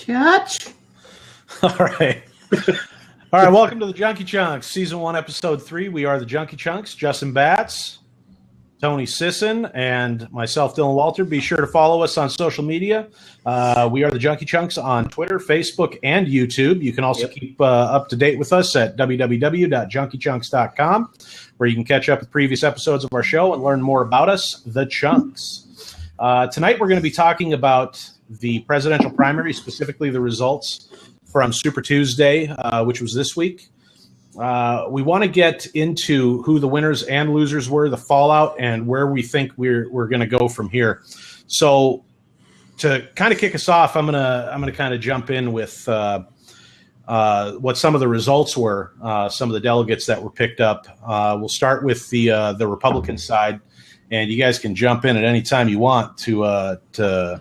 Catch. All right. All right, welcome to the Junky Chunks, Season 1, Episode 3. We are the Junky Chunks, Justin Batts, Tony Sisson, and myself, Dylan Walter. Be sure to follow us on social media. We are the Junky Chunks on Twitter, Facebook, and YouTube. You can also keep up to date with us at www.junkychunks.com, where you can catch up with previous episodes of our show and learn more about us, the Chunks. Tonight, we're going to be talking about the presidential primary, specifically the results from Super Tuesday, which was this week. We want to get into who the winners and losers were, the fallout, and where we think we're going to go from here. So, to kind of kick us off, I'm gonna kind of jump in with what some of the results were, some of the delegates that were picked up. We'll start with the Republican side, and you guys can jump in at any time you want to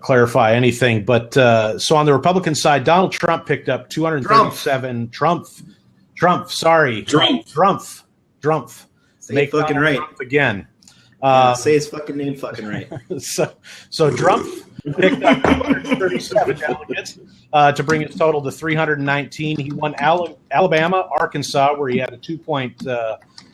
clarify anything. But so on the Republican side, Donald Trump picked up 237. Trump. Say it fucking right. Trump again. Say his fucking name fucking right. So Trump picked up 237 delegates to bring his total to 319. He won Alabama, Arkansas, where he had a 2-point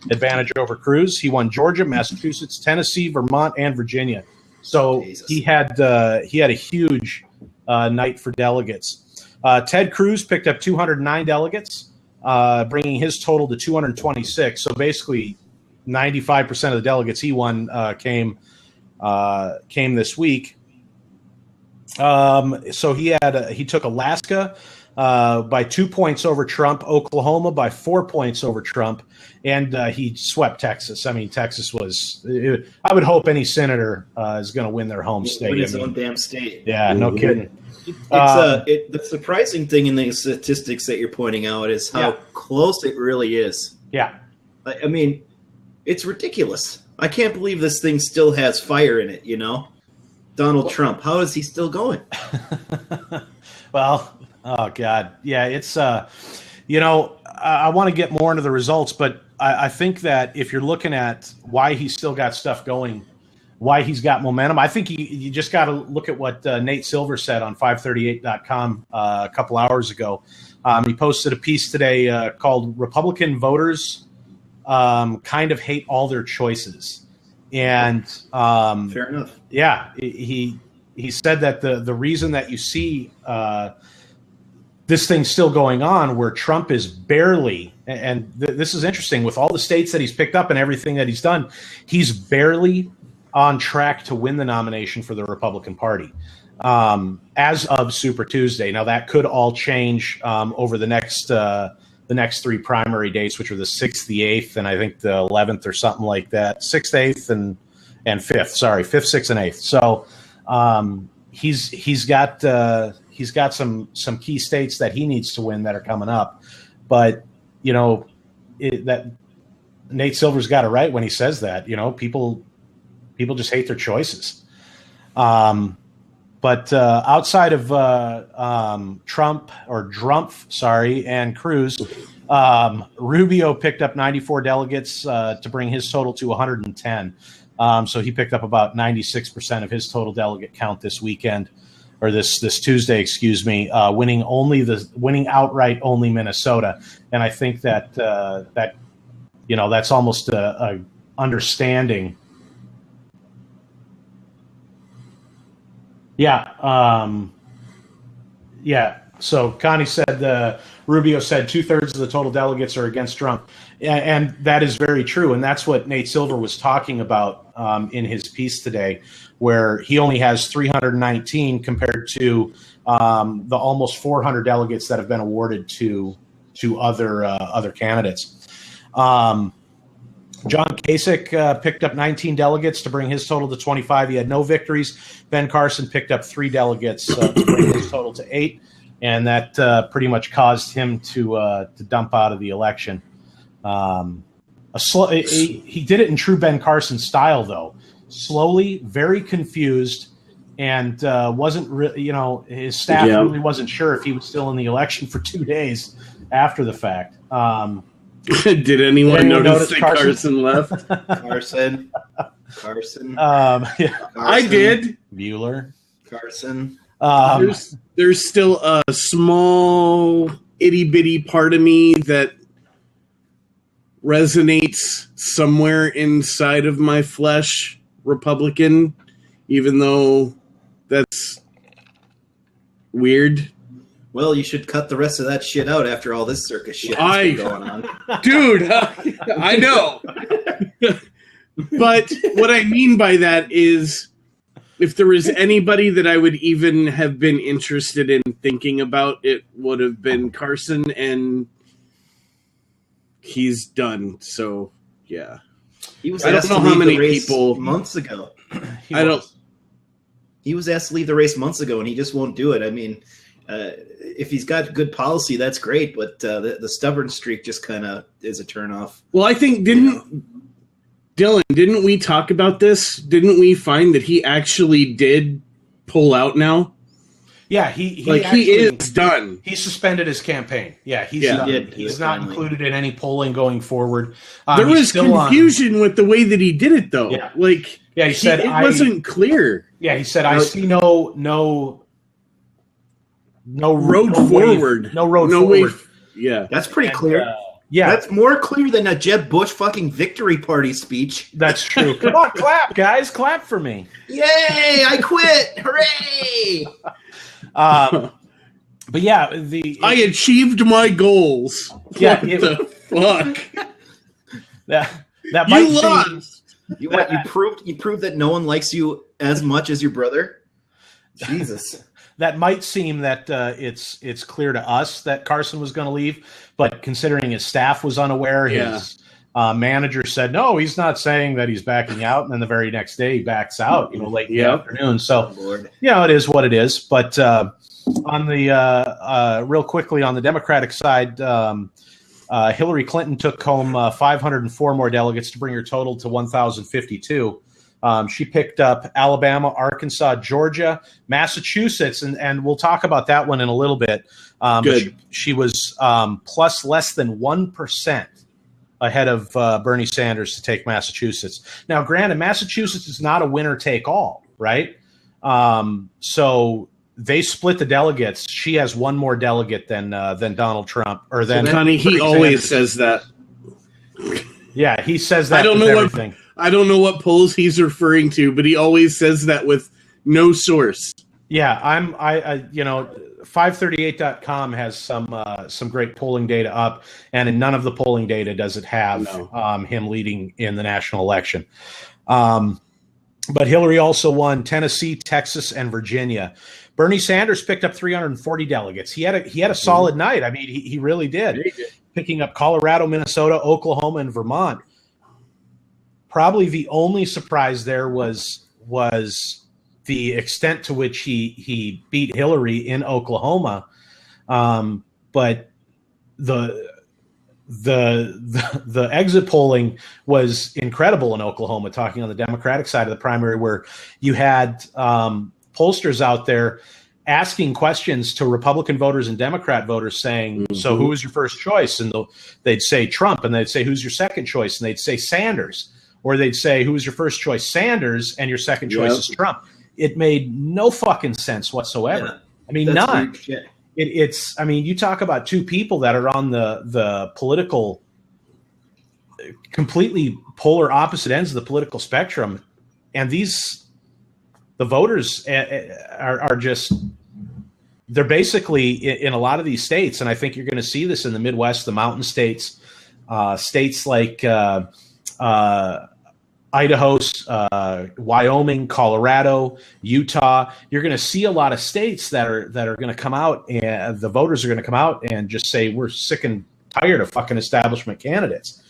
advantage over Cruz. He won Georgia, Massachusetts, Tennessee, Vermont, and Virginia. So he had a huge night for delegates. Ted Cruz picked up 209 delegates, bringing his total to 226. So basically, 95% of the delegates he won came this week. So he took Alaska by 2 points over Trump, Oklahoma by 4 points over Trump, and he swept Texas. I mean, Texas was. I would hope any senator is going to win their home state. Win his own damn state. Yeah, no kidding. The surprising thing in the statistics that you're pointing out is how close it really is. Yeah, I mean, it's ridiculous. I can't believe this thing still has fire in it. You know, Donald Trump. How is he still going? Well. Oh, God. Yeah, it's, I want to get more into the results, but I think that if you're looking at why he's still got stuff going, why he's got momentum, I think you just got to look at what Nate Silver said on 538.com a couple hours ago. He posted a piece today called Republican Voters Kind of Hate All Their Choices. And fair enough. Yeah, he said that the reason that you see this thing's still going on where Trump is barely, and this is interesting, with all the states that he's picked up and everything that he's done, he's barely on track to win the nomination for the Republican Party as of Super Tuesday. Now, that could all change over the next three primary dates, which are the 6th, the 8th, and I think the 11th or something like that. 6th, 8th, and 5th. Sorry, 5th, 6th, and 8th. So he's got some key states that he needs to win that are coming up, but that Nate Silver's got it right when he says that. People just hate their choices. But outside of Trump and Cruz, Rubio picked up 94 delegates to bring his total to 110. So he picked up about 96% of his total delegate count this weekend. Or this Tuesday, winning outright only Minnesota, and I think that that's almost a understanding. Yeah. So Connie said Rubio said 2/3 of the total delegates are against Trump, and that is very true, and that's what Nate Silver was talking about in his piece today, where he only has 319 compared to the almost 400 delegates that have been awarded to other candidates. John Kasich picked up 19 delegates to bring his total to 25. He had no victories. Ben Carson picked up 3 delegates to bring his total to 8, and that pretty much caused him to dump out of the election. He did it in true Ben Carson style, though. Slowly, very confused, and wasn't really, his staff really wasn't sure if he was still in the election for 2 days after the fact. Did anyone notice that Carson left? Carson. Yeah. I did. Bueller. Carson. There's still a small itty bitty part of me that resonates somewhere inside of my flesh, Republican, even though that's weird. Well, you should cut the rest of that shit out after all this circus shit has been going on. Dude, I know. But what I mean by that is, if there was anybody that I would even have been interested in thinking about, it would have been Carson, and he's done. So, yeah. He was I don't know how many people months ago. He was asked to leave the race months ago, and he just won't do it. I mean, if he's got good policy, that's great, but the stubborn streak just kind of is a turnoff. Well, I think Dylan, didn't we talk about this? Didn't we find that he actually did pull out now? Yeah, he is done. He suspended his campaign. Yeah, he's done. He's not included in any polling going forward. There was confusion with the way that he did it, though. Yeah. He said it wasn't clear. Yeah, he said, "I see no road forward. No road forward." Yeah, that's pretty clear. Yeah, that's more clear than a Jeb Bush fucking victory party speech. That's true. Come on, clap, guys, clap for me! Yay! I quit! Hooray! But yeah, I achieved my goals. Yeah, what the fuck? That might you lost. You proved that no one likes you as much as your brother. Jesus. That might seem that it's clear to us that Carson was going to leave, but considering his staff was unaware, his manager said, no, he's not saying that he's backing out, and then the very next day he backs out, late in the afternoon. So, it is what it is. But on the real quickly on the Democratic side, Hillary Clinton took home 504 more delegates to bring her total to 1,052. She picked up Alabama, Arkansas, Georgia, Massachusetts, and we'll talk about that one in a little bit. Good. She was plus less than 1% ahead of Bernie Sanders to take Massachusetts. Now, granted, Massachusetts is not a winner-take-all, right? So they split the delegates. She has one more delegate than Donald Trump, or than Connie. He always says that. Yeah, he says that. I don't know what polls he's referring to, but he always says that with no source. Yeah, I 538.com has some great polling data up, and in none of the polling data does it have him leading in the national election. But Hillary also won Tennessee, Texas, and Virginia. Bernie Sanders picked up 340 delegates. He had a solid night. I mean, he really did, picking up Colorado, Minnesota, Oklahoma, and Vermont. Probably the only surprise there was the extent to which he beat Hillary in Oklahoma, but the exit polling was incredible in Oklahoma. Talking on the Democratic side of the primary, where you had pollsters out there asking questions to Republican voters and Democrat voters, saying, "So who was your first choice?" And they'd say Trump, and they'd say, "Who's your second choice?" And they'd say Sanders. Or they'd say, who was your first choice? Sanders, and your second choice is Trump. It made no fucking sense whatsoever. Yeah, I mean, none. It's. I mean, you talk about two people that are on the political, completely polar opposite ends of the political spectrum, and the voters are just. They're basically in a lot of these states, and I think you're going to see this in the Midwest, the mountain states, states like. Idaho, Wyoming, Colorado, Utah. You're going to see a lot of states that are going to come out, and the voters are going to come out and just say, we're sick and tired of fucking establishment candidates.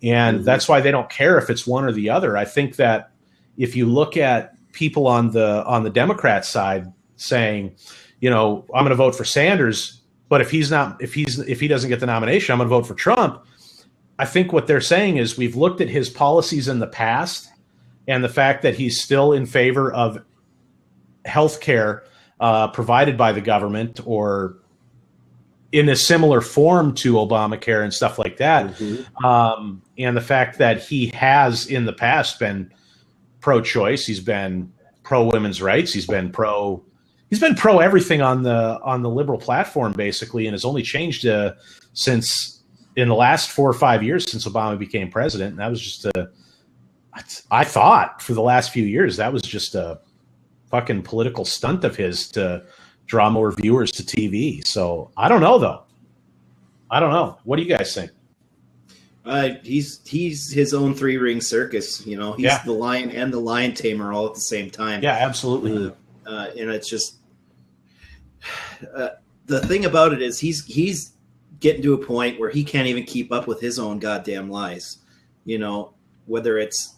And that's why they don't care if it's one or the other. I think that if you look at people on the Democrat side saying, I'm going to vote for Sanders, but if he doesn't get the nomination, I'm going to vote for Trump. I think what they're saying is we've looked at his policies in the past and the fact that he's still in favor of health care provided by the government or in a similar form to Obamacare and stuff like that. And the fact that he has in the past been pro-choice, he's been pro-women's rights, he's been pro, he's been pro everything on the liberal platform basically, and has only changed since in the last 4 or 5 years since Obama became president. And that was just I thought for the last few years that was just a fucking political stunt of his to draw more viewers to TV. So I don't know though. I don't know. What do you guys think? He's his own 3-ring circus. You know, he's the lion and the lion tamer all at the same time. Yeah, absolutely. And it's just the thing about it is he's getting to a point where he can't even keep up with his own goddamn lies. You know, whether it's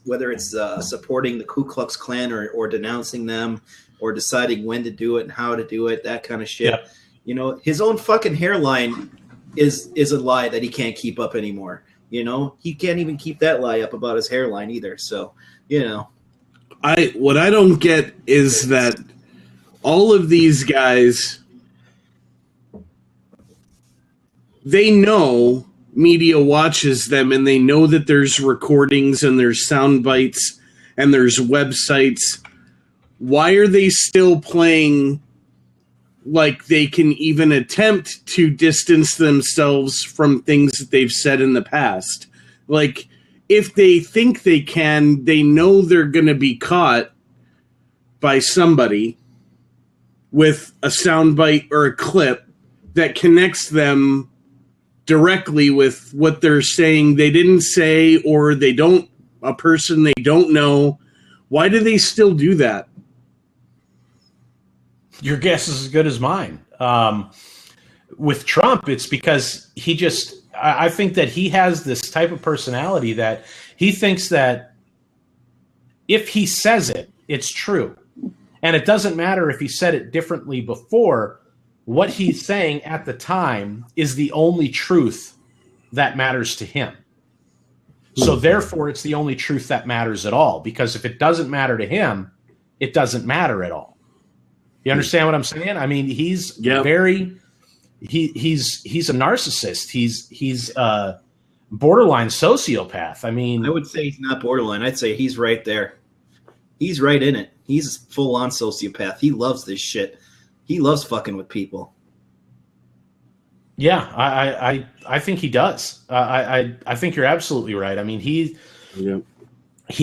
supporting the Ku Klux Klan or denouncing them or deciding when to do it and how to do it, that kind of shit. Yep. You know, his own fucking hairline is a lie that he can't keep up anymore. You know, he can't even keep that lie up about his hairline either. So, you know, what I don't get is that all of these guys, they know media watches them and they know that there's recordings and there's sound bites and there's websites. Why are they still playing like they can even attempt to distance themselves from things that they've said in the past? Like, if they think they can, they know they're going to be caught by somebody with a soundbite or a clip that connects them directly with what they're saying they didn't say, or a person they don't know. Why do they still do that? Your guess is as good as mine. With Trump, it's because I think that he has this type of personality that he thinks that if he says it, it's true. And it doesn't matter if he said it differently before. What he's saying at the time is the only truth that matters to him. So therefore, it's the only truth that matters at all. Because if it doesn't matter to him, it doesn't matter at all. You understand what I'm saying? I mean, he's he's a narcissist. He's a borderline sociopath. I mean, I would say he's not borderline. I'd say he's right there. He's right in it. He's full on sociopath. He loves this shit. He loves fucking with people. Yeah, I think he does. I think you're absolutely right. I mean, he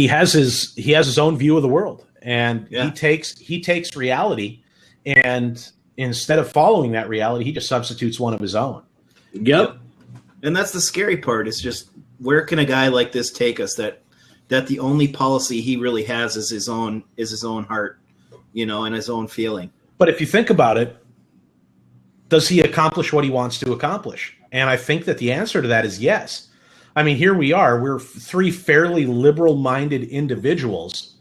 has his own view of the world, and he takes reality, and instead of following that reality, he just substitutes one of his own. Yep. And that's the scary part. Is just where can a guy like this take us? That the only policy he really has is his own heart, you know, and his own feeling. But if you think about it, does he accomplish what he wants to accomplish? And I think that the answer to that is yes. I mean, here we are. We're 3 fairly liberal-minded individuals.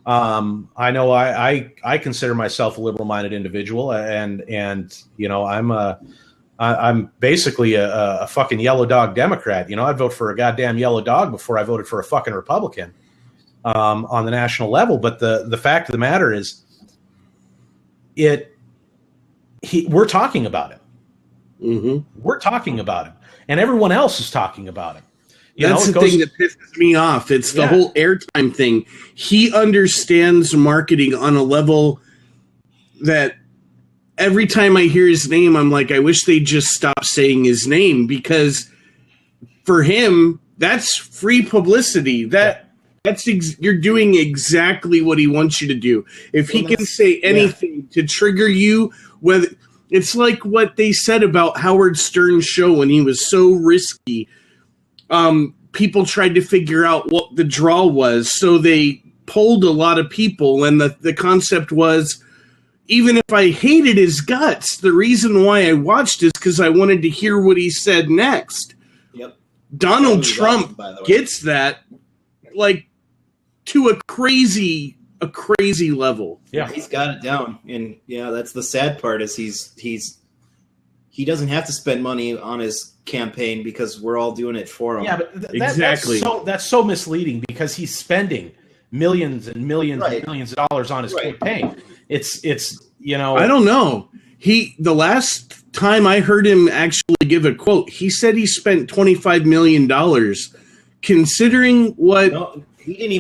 I know I consider myself a liberal-minded individual, and you know, I'm basically a fucking yellow dog Democrat. You know, I'd vote for a goddamn yellow dog before I voted for a fucking Republican on the national level. But the fact of the matter is, we're talking about it. Mm-hmm. We're talking about it, and everyone else is talking about it. That's the thing that pisses me off. It's the whole airtime thing. He understands marketing on a level that every time I hear his name, I'm like, I wish they'd just stop saying his name, because for him, that's free publicity. You're doing exactly what he wants you to do. If he can say anything to trigger you, whether it's like what they said about Howard Stern's show when he was so risky. People tried to figure out what the draw was, so they polled a lot of people, and the concept was, even if I hated his guts, the reason why I watched is because I wanted to hear what he said next. Yep. Donald Trump gets that, like, to a crazy level. Yeah, he's got it down, and that's the sad part is he doesn't have to spend money on his campaign because we're all doing it for him. Yeah, but exactly. That's so misleading, because he's spending millions and millions and millions of dollars on his campaign. It's you know, I don't know. The last time I heard him actually give a quote, he said he spent $25 million. Considering what He didn't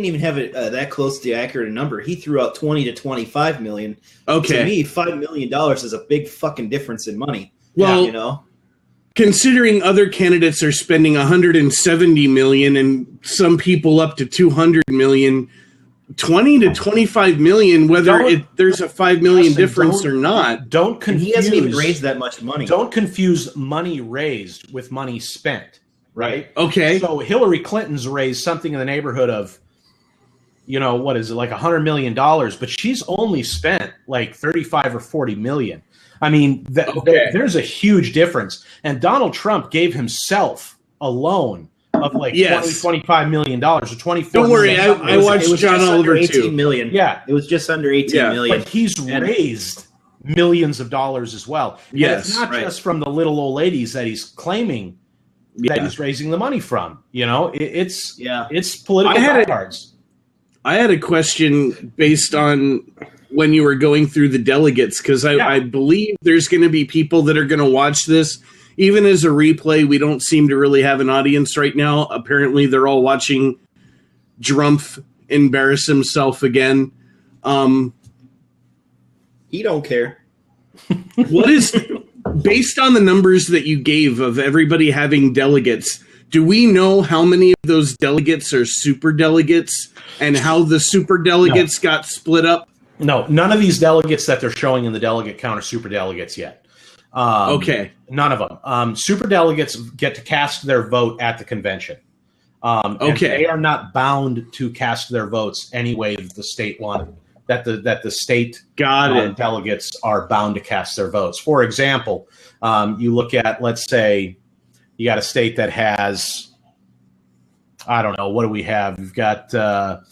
even have that close to accurate a number. He threw out 20 to 25 million. Okay. To me, $5 million is a big fucking difference in money. Well, you know, considering other candidates are spending 170 million and some people up to 200 million, 20 to 25 million, whether there's a 5 million difference or not. Don't confuse. He hasn't even raised that much money. Don't confuse money raised with money spent. Right. Okay. So Hillary Clinton's raised something in the neighborhood of, what is it, like $100 million, but she's only spent like 35 or 40 million. I mean, there's a huge difference. And Donald Trump gave himself a loan of like $25 million or 24 Don't worry, million. I watched John Oliver 18 million. Yeah. It was just under 18 million. But he's raised millions of dollars as well. And it's not just from the little old ladies that he's claiming that he's raising the money from. It's political cards. I had a question based on when you were going through the delegates, because I believe there's going to be people that are going to watch this. Even as a replay, we don't seem to really have an audience right now. Apparently, they're all watching Drumpf embarrass himself again. He don't care. What is... Based on the numbers that you gave of everybody having delegates, do we know how many of those delegates are super delegates and how the super delegates got split up? No, none of these delegates that they're showing in the delegate count are super delegates yet. Okay. None of them. Super delegates get to cast their vote at the convention. And they are not bound to cast their votes any way that the state wanted. That the state delegates are bound to cast their votes. For example, you look at, let's say, you got a state that has, I don't know, what do we have? We've got the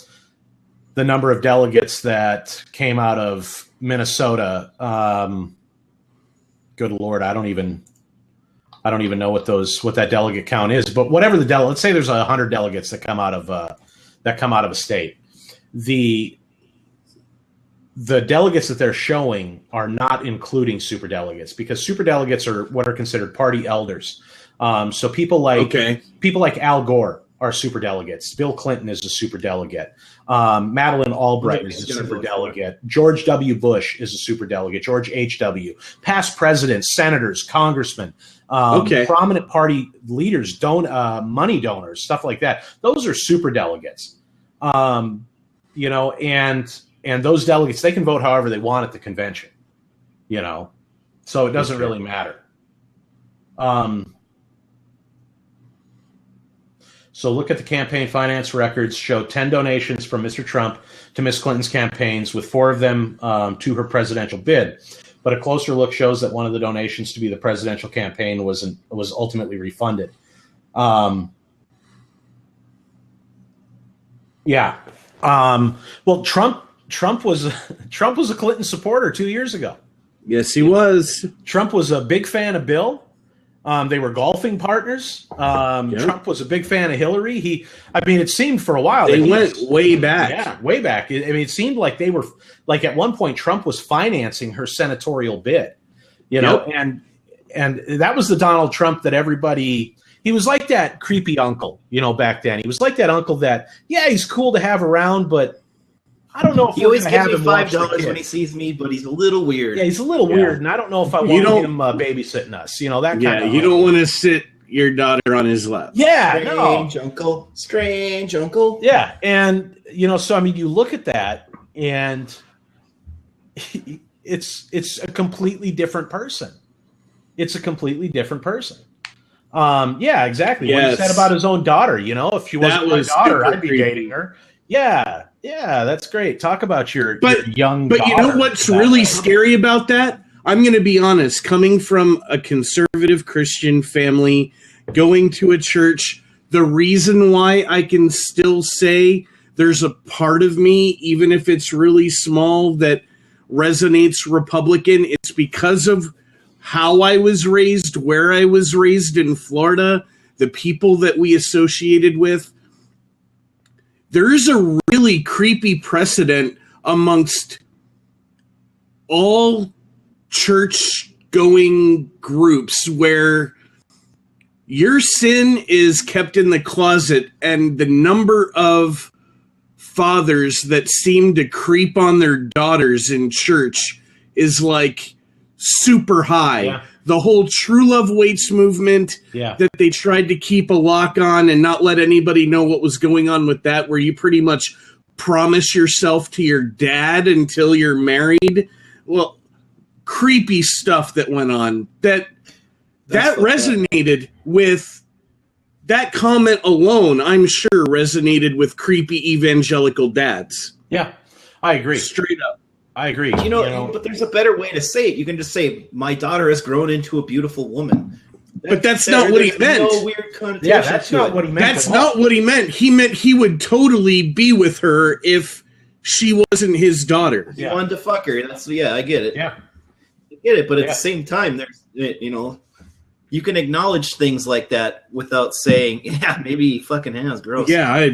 number of delegates that came out of Minnesota. Good Lord, I don't even know what that delegate count is. But whatever let's say there's 100 delegates that come out of a state. The delegates that they're showing are not including superdelegates, because superdelegates are what are considered party elders. So people like Al Gore are superdelegates. Bill Clinton is a superdelegate. Madeleine Albright is a superdelegate. George W. Bush is a superdelegate. George H.W. Past presidents, senators, congressmen, prominent party leaders, money donors, stuff like that. Those are superdelegates. And those delegates, they can vote however they want at the convention, so it doesn't really matter. So look at the campaign finance records, show 10 donations from Mr. Trump to Ms. Clinton's campaigns, with 4 of them to her presidential bid. But a closer look shows that one of the donations to be the presidential campaign was ultimately refunded. Well, Trump was a Clinton supporter 2 years ago. Yes, he was. Trump was a big fan of Bill. They were golfing partners. Trump was a big fan of Hillary. It seemed for a while they went way back. Yeah, way back. It seemed like they were at one point Trump was financing her senatorial bid. And that was the Donald Trump that everybody. He was like that creepy uncle, back then. He was like that uncle that he's cool to have around, but I don't know if he always gives me $5 when he sees me, but he's a little weird. Yeah, he's a little weird, and I don't know if I want him babysitting us. That kind of. You don't want to sit your daughter on his lap. Yeah, strange uncle. Yeah, and so you look at that, and it's a completely different person. It's a completely different person. Yeah, exactly. Yes. What he said about his own daughter. If she wasn't my daughter, I'd be dating her. Yeah, that's great. Talk about your young daughter. But you know what's really scary about that? I'm going to be honest. Coming from a conservative Christian family, going to a church, the reason why I can still say there's a part of me, even if it's really small, that resonates Republican, it's because of how I was raised, where I was raised in Florida, the people that we associated with. There is a really creepy precedent amongst all church-going groups where your sin is kept in the closet, and the number of fathers that seem to creep on their daughters in church is like super high. Yeah. The whole True Love Waits movement that they tried to keep a lock on and not let anybody know what was going on with that, where you pretty much promise yourself to your dad until you're married. Well, creepy stuff that went on. That resonated with that comment alone, I'm sure resonated with creepy evangelical dads. Yeah, I agree. Straight up. I agree. But there's a better way to say it. You can just say, my daughter has grown into a beautiful woman. But that's not what he meant. No weird connotation. Yeah, that's not what he meant. That's not what he meant. He meant he would totally be with her if she wasn't his daughter. He wanted to fuck her. I get it. Yeah. I get it, but at the same time, there's, you can acknowledge things like that without saying, yeah, maybe he fucking has. Gross. Yeah,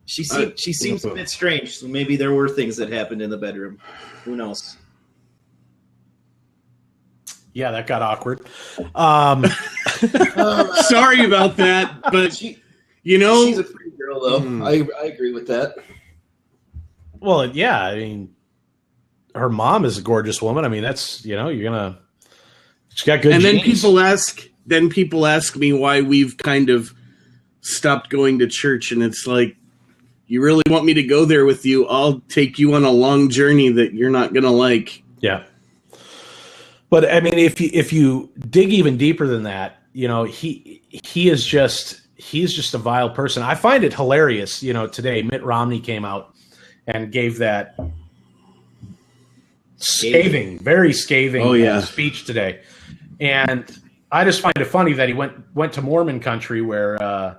she seems a bit strange, so maybe there were things that happened in the bedroom. Who knows? Yeah, that got awkward. Sorry about that, but she's a pretty girl, though. I agree with that. Well, yeah, I mean, her mom is a gorgeous woman. I mean, that's she's got good. And genes. then people ask me why we've kind of stopped going to church, and it's like, you really want me to go there with you? I'll take you on a long journey that you're not gonna like. Yeah. But I mean, if you dig even deeper than that, he's just a vile person. I find it hilarious. Today Mitt Romney came out and gave that very scathing speech today, and I just find it funny that he went to Mormon country where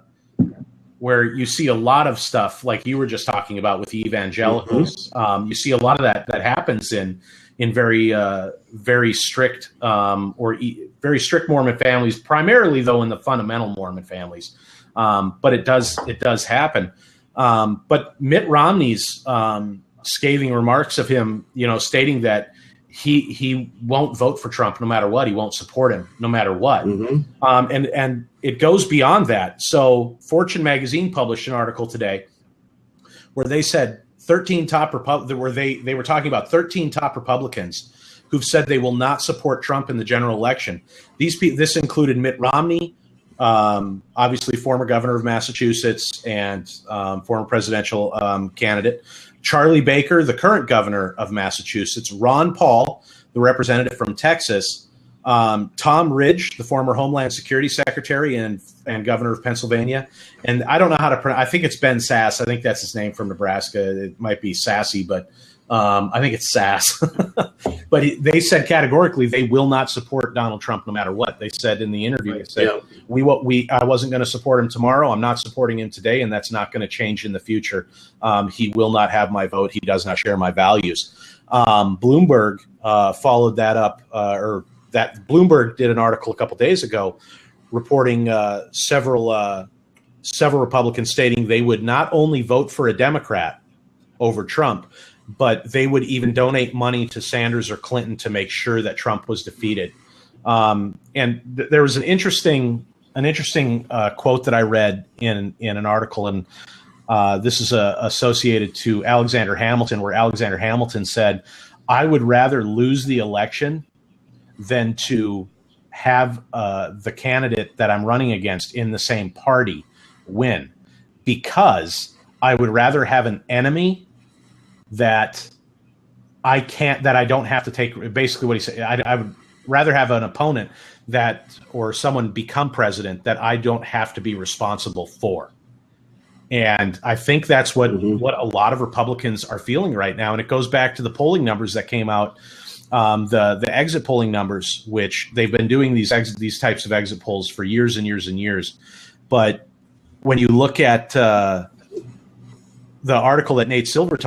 you see a lot of stuff like you were just talking about with the evangelicals. You see a lot of that happens in very very strict very strict Mormon families, primarily though in the fundamental Mormon families. But it does happen. But Mitt Romney's scathing remarks of him, stating that he won't vote for Trump no matter what, he won't support him no matter what, and it goes beyond that. So Fortune magazine published an article today where they said 13 top they were talking about 13 top Republicans who've said they will not support Trump in the general election. This included Mitt Romney, obviously former governor of Massachusetts and former presidential candidate, Charlie Baker, the current governor of Massachusetts, Ron Paul, the representative from Texas, Tom Ridge, the former Homeland Security Secretary and governor of Pennsylvania, and I don't know how to pronounce. I think it's Ben Sass. I think that's his name from Nebraska. It might be Sassy, but I think it's Sass. But they said categorically they will not support Donald Trump no matter what. They said in the interview, they said, I wasn't going to support him tomorrow. I'm not supporting him today, and that's not going to change in the future. He will not have my vote. He does not share my values. Bloomberg followed that up, Bloomberg did an article a couple days ago reporting several Republicans stating they would not only vote for a Democrat over Trump, but they would even donate money to Sanders or Clinton to make sure that Trump was defeated. There was an interesting quote that I read in an article, and this is associated to Alexander Hamilton, where Alexander Hamilton said, "I would rather lose the election than to have the candidate that I'm running against in the same party win, because I would rather have an enemy that I don't have to take." Basically what he said, I would rather have an opponent or someone become president that I don't have to be responsible for. And I think that's what a lot of Republicans are feeling right now. And it goes back to the polling numbers that came out, the exit polling numbers, which they've been doing these types of exit polls for years and years and years. But when you look at the article that Nate Silver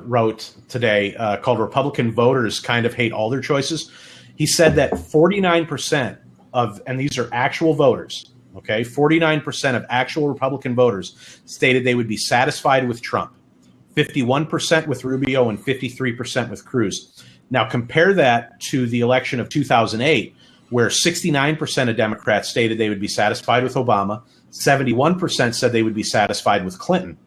wrote today called "Republican Voters Kind of Hate All Their Choices," he said that 49% and these are actual voters, okay, 49% of actual Republican voters stated they would be satisfied with Trump, 51% with Rubio, and 53% with Cruz. Now compare that to the election of 2008, where 69% of Democrats stated they would be satisfied with Obama, 71% said they would be satisfied with Clinton.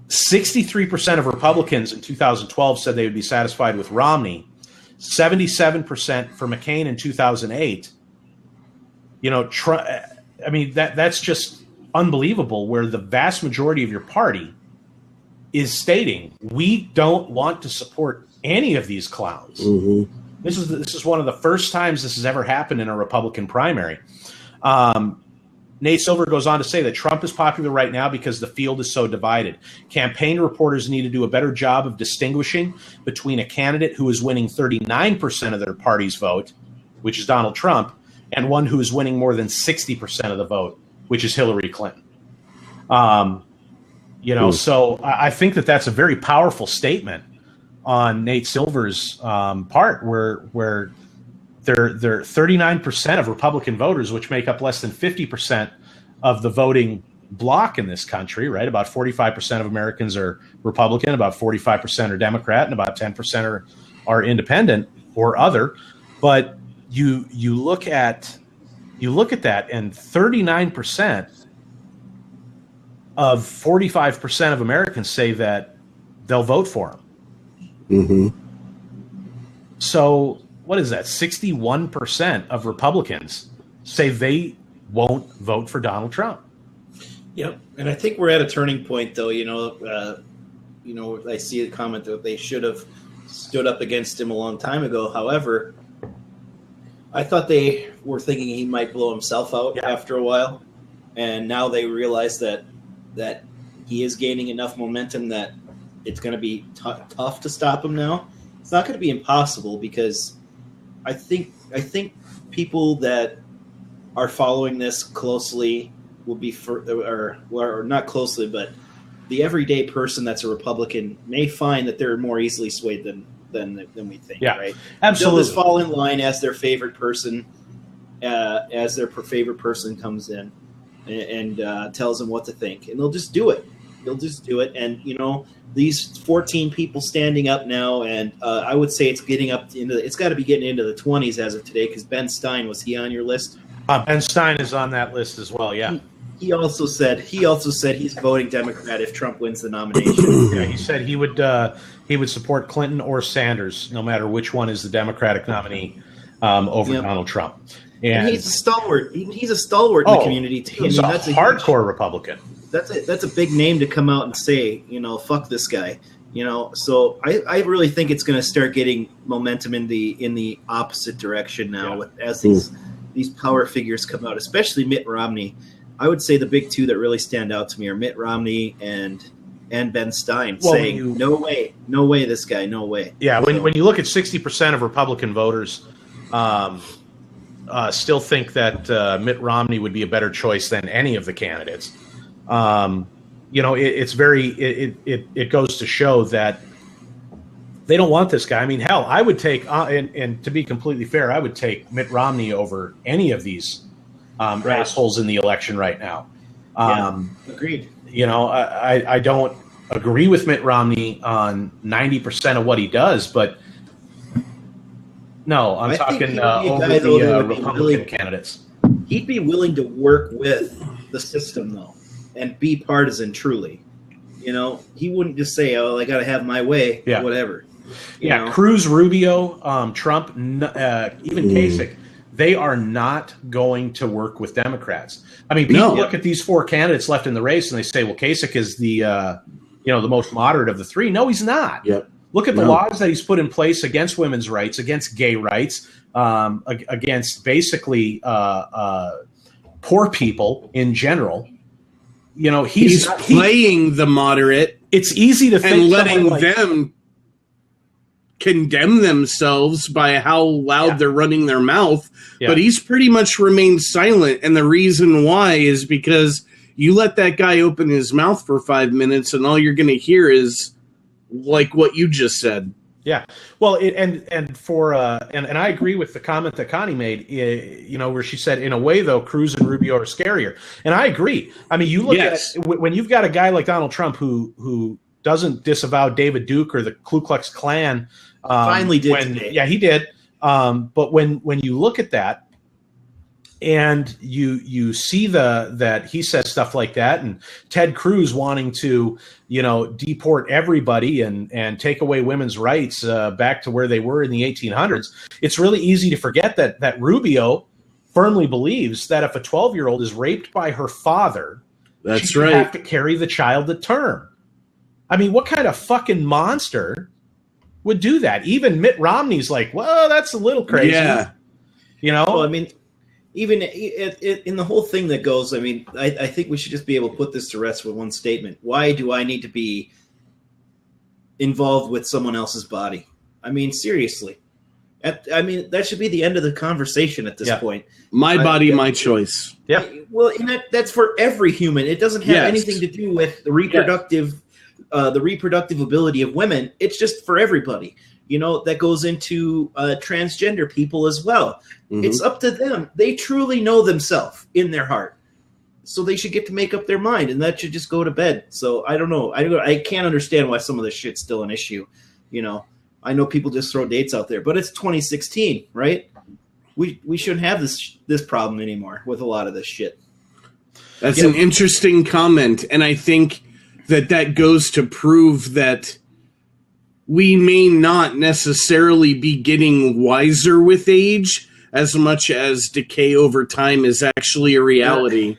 63% of Republicans in 2012 said they would be satisfied with Romney, 77% for McCain in 2008. That's just unbelievable, where the vast majority of your party is stating, we don't want to support any of these clowns. Mm-hmm. This is one of the first times this has ever happened in a Republican primary. Nate Silver goes on to say that Trump is popular right now because the field is so divided. Campaign reporters need to do a better job of distinguishing between a candidate who is winning 39% of their party's vote, which is Donald Trump, and one who is winning more than 60% of the vote, which is Hillary Clinton. So I think that's a very powerful statement on Nate Silver's part, where they're 39% of Republican voters, which make up less than 50% of the voting bloc in this country, right? About 45% of Americans are Republican, about 45% are Democrat, and about 10% are independent or other. But you look at that, and 39% of 45% of Americans say that they'll vote for him. Mm-hmm. So what is that? 61% of Republicans say they won't vote for Donald Trump. Yep, and I think we're at a turning point, though. I see a comment that they should have stood up against him a long time ago. However, I thought they were thinking he might blow himself out after a while, and now they realize that he is gaining enough momentum that it's going to be tough to stop him now. It's not going to be impossible, because I think people that are following this closely will be or not closely, but the everyday person that's a Republican may find that they're more easily swayed than we think. Yeah, right? absolutely. They'll just fall in line as their favorite person, comes in and tells them what to think, and they'll just do it. And these 14 people standing up now, and I would say it's got to be getting into the 20s as of today, because Ben Stein, was he on your list? Ben Stein is on that list as well. Yeah. He also said he's voting Democrat if Trump wins the nomination. Yeah, he said he would support Clinton or Sanders, no matter which one is the Democratic nominee over Donald Trump. And he's a stalwart. He's a stalwart in the community too. He's that's a hardcore Republican. That's a big name to come out and say, fuck this guy. So I really think it's going to start getting momentum in the opposite direction now, as these power figures come out, especially Mitt Romney. I would say the big two that really stand out to me are Mitt Romney and Ben Stein, saying no way, this guy, no way. Yeah, when you look at 60% of Republican voters still think that Mitt Romney would be a better choice than any of the candidates. It goes to show that they don't want this guy. I mean, hell, I would take, and to be completely fair, I would take Mitt Romney over any of these assholes in the election right now. Agreed. I don't agree with Mitt Romney on 90% of what he does, but no, I'm talking over the Republican candidates. He'd be willing to work with the system, though, and be partisan, truly. He wouldn't just say, I got to have my way, whatever. Cruz, Rubio, Trump, even Kasich, they are not going to work with Democrats. I mean, people look at these four candidates left in the race and they say, well, Kasich is the most moderate of the three. No, he's not. Yep. Look at the laws that he's put in place against women's rights, against gay rights, against basically poor people in general. He's playing the moderate. It's easy to think and letting them condemn themselves by how loud they're running their mouth. Yeah. But he's pretty much remained silent. And the reason why is because you let that guy open his mouth for 5 minutes and all you're going to hear is like what you just said. Yeah. Well, and I agree with the comment that Connie made, where she said, in a way, though, Cruz and Rubio are scarier. And I agree. I mean, you look at when you've got a guy like Donald Trump who doesn't disavow David Duke or the Ku Klux Klan. Finally did today. Yeah, he did. But when you look at that, and you see that he says stuff like that, and Ted Cruz wanting to, deport everybody and take away women's rights back to where they were in the 1800s. It's really easy to forget that Rubio firmly believes that if a 12-year-old is raped by her father, that's she right, have to carry the child to term. I mean, what kind of fucking monster would do that? Even Mitt Romney's like, well, that's a little crazy. Yeah. Well, I mean, even in the whole thing that goes, I mean, I think we should just be able to put this to rest with one statement. Why do I need to be involved with someone else's body? I mean, seriously. That should be the end of the conversation at this point. My body, my choice. Yeah. Well, and that's for every human. It doesn't have anything to do with the reproductive ability of women. It's just for everybody. That goes into transgender people as well. Mm-hmm. It's up to them. They truly know themselves in their heart. So they should get to make up their mind, and that should just go to bed. So I don't know. I can't understand why some of this shit's still an issue. I know people just throw dates out there, but it's 2016, right? We shouldn't have this problem anymore with a lot of this shit. That's an interesting comment, and I think that goes to prove that we may not necessarily be getting wiser with age as much as decay over time is actually a reality.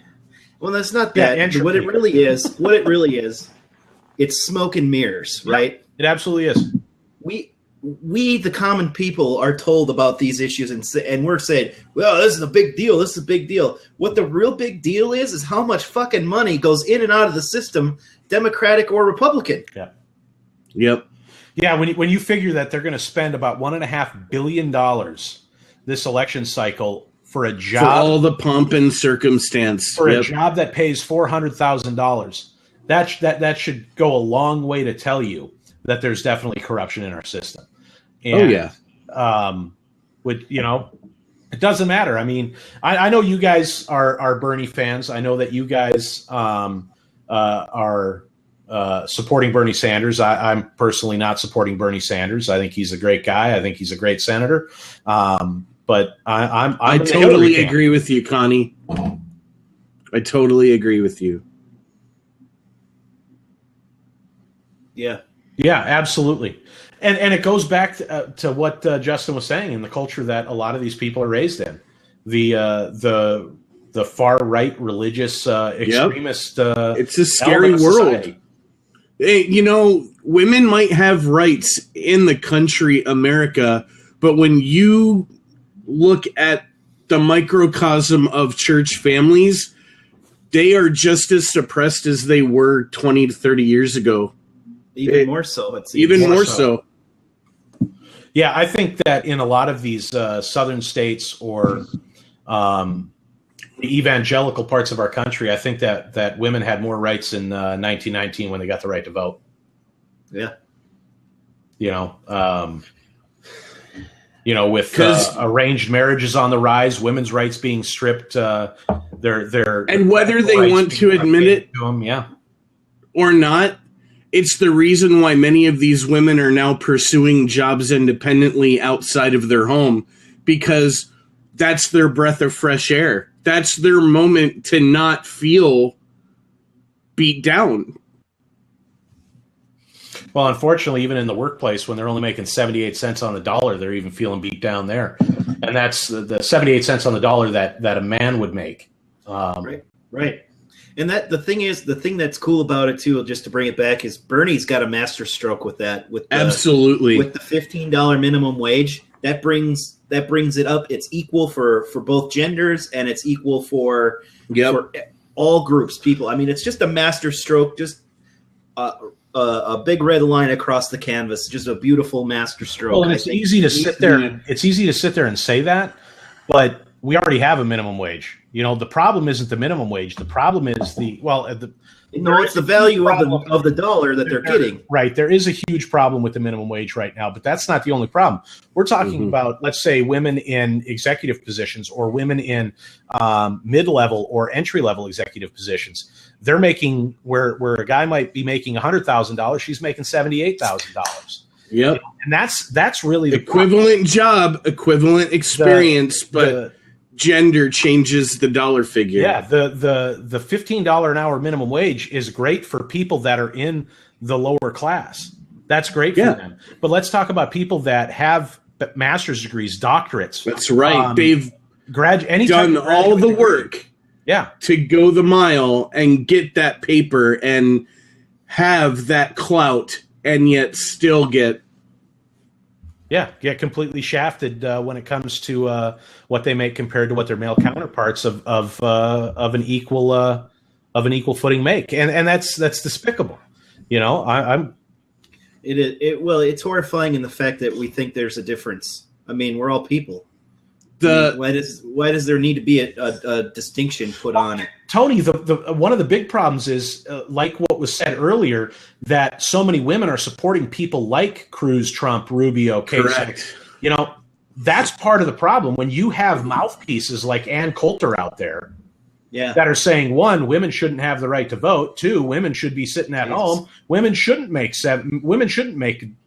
Well, that's not that. Yeah, what it really is, it's smoke and mirrors, right? It absolutely is. We, the common people, are told about these issues, and we're saying, well, this is a big deal. This is a big deal. What the real big deal is how much fucking money goes in and out of the system, Democratic or Republican. Yeah. Yep. Yeah, when you figure that they're going to spend about $1.5 billion this election cycle for a job, for all the pomp and circumstance, for a job that pays $400,000, that should go a long way to tell you that there's definitely corruption in our system. And, it doesn't matter. I mean, I know you guys are Bernie fans. I know that you guys are supporting Bernie Sanders. I'm personally not supporting Bernie Sanders. I think he's a great guy. I think he's a great senator. But I totally agree with you, Connie. I totally agree with you. Yeah. Yeah, absolutely. And it goes back to what Justin was saying, in the culture that a lot of these people are raised in. The far right religious extremist. It's a scary world. Women might have rights in the country America, but when you look at the microcosm of church families, they are just as suppressed as they were 20 to 30 years ago. Even more so. It seems. Even more so. Yeah, I think that in a lot of these southern states or the evangelical parts of our country, I think that women had more rights in 1919 when they got the right to vote. Yeah. With arranged marriages on the rise, women's rights being stripped, and whether they want to admit it to them, or not, it's the reason why many of these women are now pursuing jobs independently outside of their home, because that's their breath of fresh air. That's their moment to not feel beat down. Well, unfortunately, even in the workplace, when they're only making 78 cents on the dollar, they're even feeling beat down there. And that's the 78 cents on the dollar that a man would make. Right. And the thing that's cool about it too, just to bring it back, is Bernie's got a master stroke with that. Absolutely. With the $15 minimum wage, that brings it up. It's equal for both genders, and it's equal for all groups, people. I mean, it's just a master stroke, just a big red line across the canvas, just a beautiful master stroke. Well, and it's easy to sit there. It's easy to sit there and say that, but we already have a minimum wage. The problem isn't the minimum wage. The problem is it's the value of the dollar that they're getting. Right. There is a huge problem with the minimum wage right now, but that's not the only problem. We're talking about, let's say, women in executive positions or women in mid-level or entry-level executive positions. They're making where a guy might be making $100,000, she's making $78,000. Yep. And that's really the equivalent job, equivalent experience, but gender changes the dollar figure. Yeah, the $15 an hour minimum wage is great for people that are in the lower class. That's great for them. But let's talk about people that have master's degrees, doctorates. That's right. They've done all the work. Yeah, to go the mile and get that paper and have that clout, and yet still get completely shafted when it comes to what they make compared to what their male counterparts of an equal footing make, and that's despicable. It's horrifying in the fact that we think there's a difference. I mean, we're all people. Why does there need to be a distinction put on it? Tony, the one of the big problems is, like what was said earlier, that so many women are supporting people like Cruz, Trump, Rubio, Kasich. Correct. That's part of the problem. When you have mouthpieces like Ann Coulter out there that are saying, one, women shouldn't have the right to vote. Two, women should be sitting at home. Women shouldn't make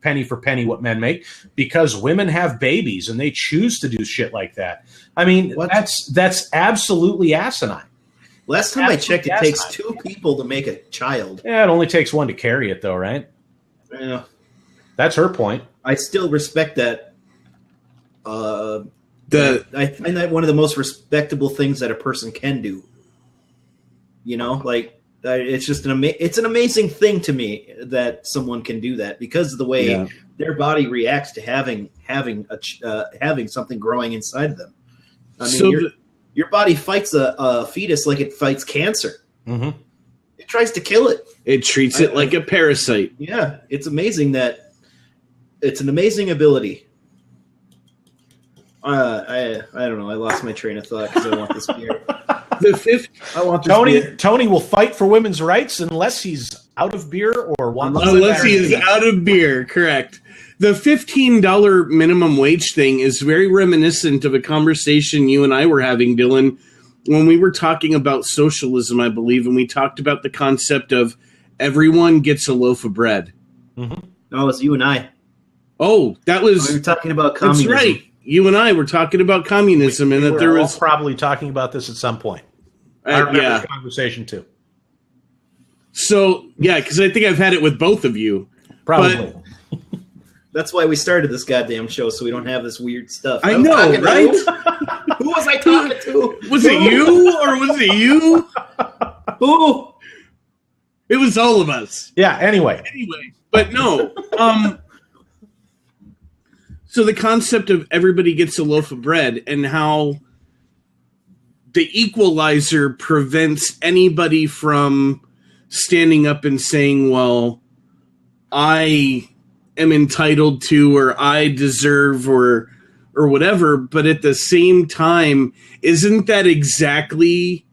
penny for penny what men make, because women have babies and they choose to do shit like that. I mean, that's absolutely asinine. Last time I checked, it takes 2 people to make a child. Yeah, it only takes 1 to carry it, though, right? Yeah. That's her point. I still respect that. I find that one of the most respectable things that a person can do. It's just it's an amazing thing to me that someone can do that, because of the way their body reacts to having something growing inside of them. I mean, your body fights a fetus like it fights cancer. Mm-hmm. It tries to kill it. It treats it like a parasite. Yeah, it's amazing that it's an amazing ability. I don't know. I lost my train of thought because I want this beer. Tony will fight for women's rights unless he's out of beer or unless he is out of beer. Correct. The $15 minimum wage thing is very reminiscent of a conversation you and I were having, Dylan, when we were talking about socialism, I believe, and we talked about the concept of everyone gets a loaf of bread. Mm-hmm. No, it was you and I. Oh, that was... we were talking about communism. That's right. You and I were talking about communism, and that there was... probably talking about this at some point. I remember the conversation, too. So, yeah, because I think I've had it with both of you. Probably. That's why we started this goddamn show, so we don't have this weird stuff. I know, right? Who was I talking to? Was it you, or was it you? Who? It was all of us. Yeah, anyway. But no. So the concept of everybody gets a loaf of bread, and how the equalizer prevents anybody from standing up and saying, well, I am entitled to, or I deserve, or whatever. But at the same time, isn't that exactly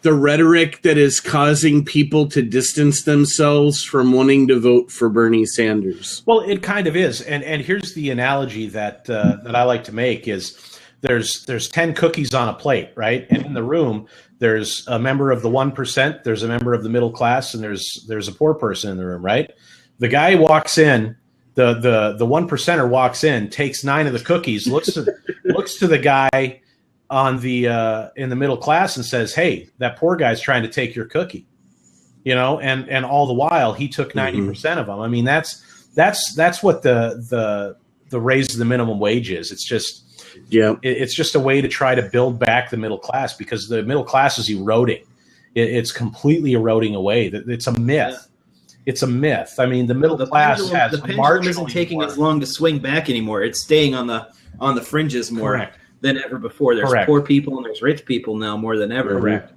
the rhetoric that is causing people to distance themselves from wanting to vote for Bernie Sanders? Well, it kind of is. And here's the analogy that I like to make is there's 10 cookies on a plate, right? And in the room, there's a member of the 1%, there's a member of the middle class, and there's a poor person in the room, right? The guy walks in, the 1%er walks in, takes 9 of the cookies, looks to the guy on the in the middle class and says, "Hey, that poor guy's trying to take your cookie," and all the while he took 90% of them. I mean, that's what the raise of the minimum wage is. It's just it's just a way to try to build back the middle class, because the middle class is eroding. It's completely eroding away. It's a myth. Yeah. It's a myth. I mean, the middle class has the pendulum isn't taking as long to swing back anymore. It's staying on the fringes more than ever before. There's poor people and there's rich people now more than ever. Correct.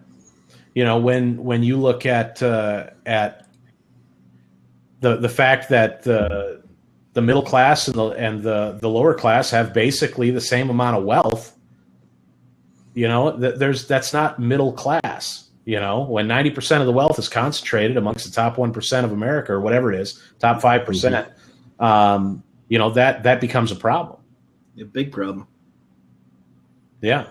When you look at the fact that the middle class and the lower class have basically the same amount of wealth, that's not middle class. When 90% of the wealth is concentrated amongst the top 1% of America, or whatever it is, top 5%, that becomes a problem. A big problem. Yeah.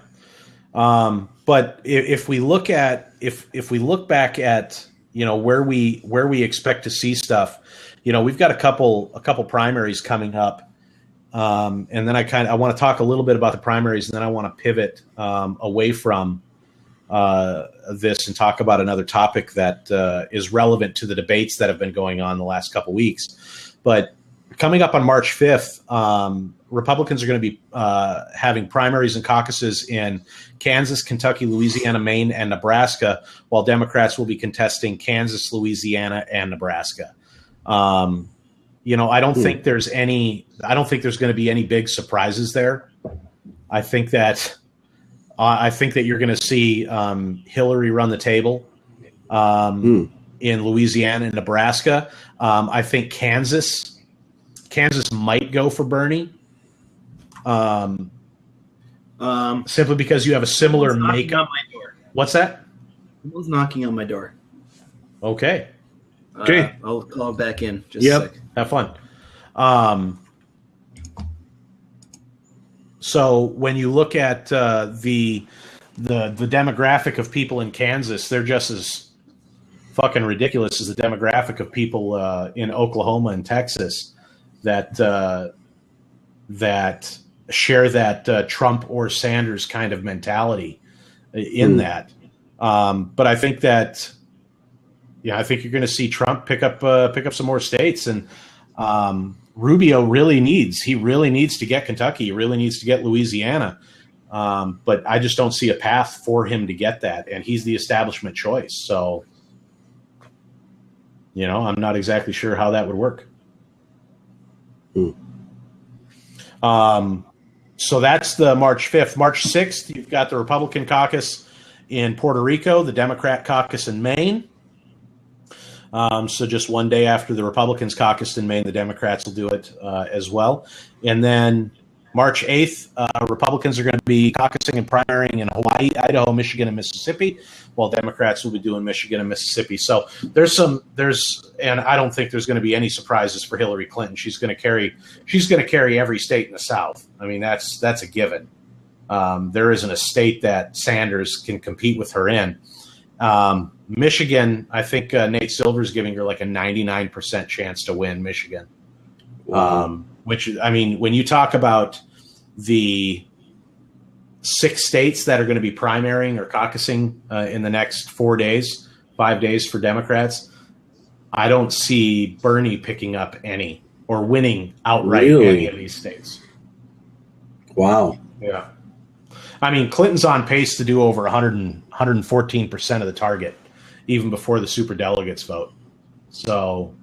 But if we look back at, where we expect to see stuff, we've got a couple primaries coming up, and then I want to talk a little bit about the primaries, and then I want to pivot away from this and talk about another topic that is relevant to the debates that have been going on the last couple weeks. But coming up on March 5th, Republicans are going to be having primaries and caucuses in Kansas, Kentucky, Louisiana, Maine, and Nebraska, while Democrats will be contesting Kansas, Louisiana, and Nebraska. I don't think there's going to be any big surprises there. I think that you're going to see Hillary run the table in Louisiana and Nebraska. I think Kansas might go for Bernie, simply because you have a similar makeup. What's that? Someone's knocking on my door. Okay. I'll call back in. Just a sec. Have fun. So when you look at the demographic of people in Kansas, they're just as fucking ridiculous as the demographic of people in Oklahoma and Texas that share that Trump or Sanders kind of mentality in that. But I think that, I think you're going to see Trump pick up some more states, and Rubio really needs to get Kentucky. He really needs to get Louisiana. But I just don't see a path for him to get that, and he's the establishment choice. So, I'm not exactly sure how that would work. So that's the March 5th. March 6th, you've got the Republican caucus in Puerto Rico, the Democrat caucus in Maine. So just one day after the Republicans caucused in Maine, the Democrats will do it as well. And then March 8th, Republicans are going to be caucusing and primarying in Hawaii, Idaho, Michigan, and Mississippi, while Democrats will be doing Michigan and Mississippi. So and I don't think there's going to be any surprises for Hillary Clinton. She's going to carry every state in the South. I mean, that's a given. There isn't a state that Sanders can compete with her in. Michigan, I think Nate Silver's giving her like a 99% chance to win Michigan. Wow. Which, I mean, when you talk about the 6 states that are going to be primarying or caucusing in the next 5 days for Democrats, I don't see Bernie picking up any or winning outright any of these states. Wow. Yeah. I mean, Clinton's on pace to do over 114% of the target, even before the superdelegates vote. So,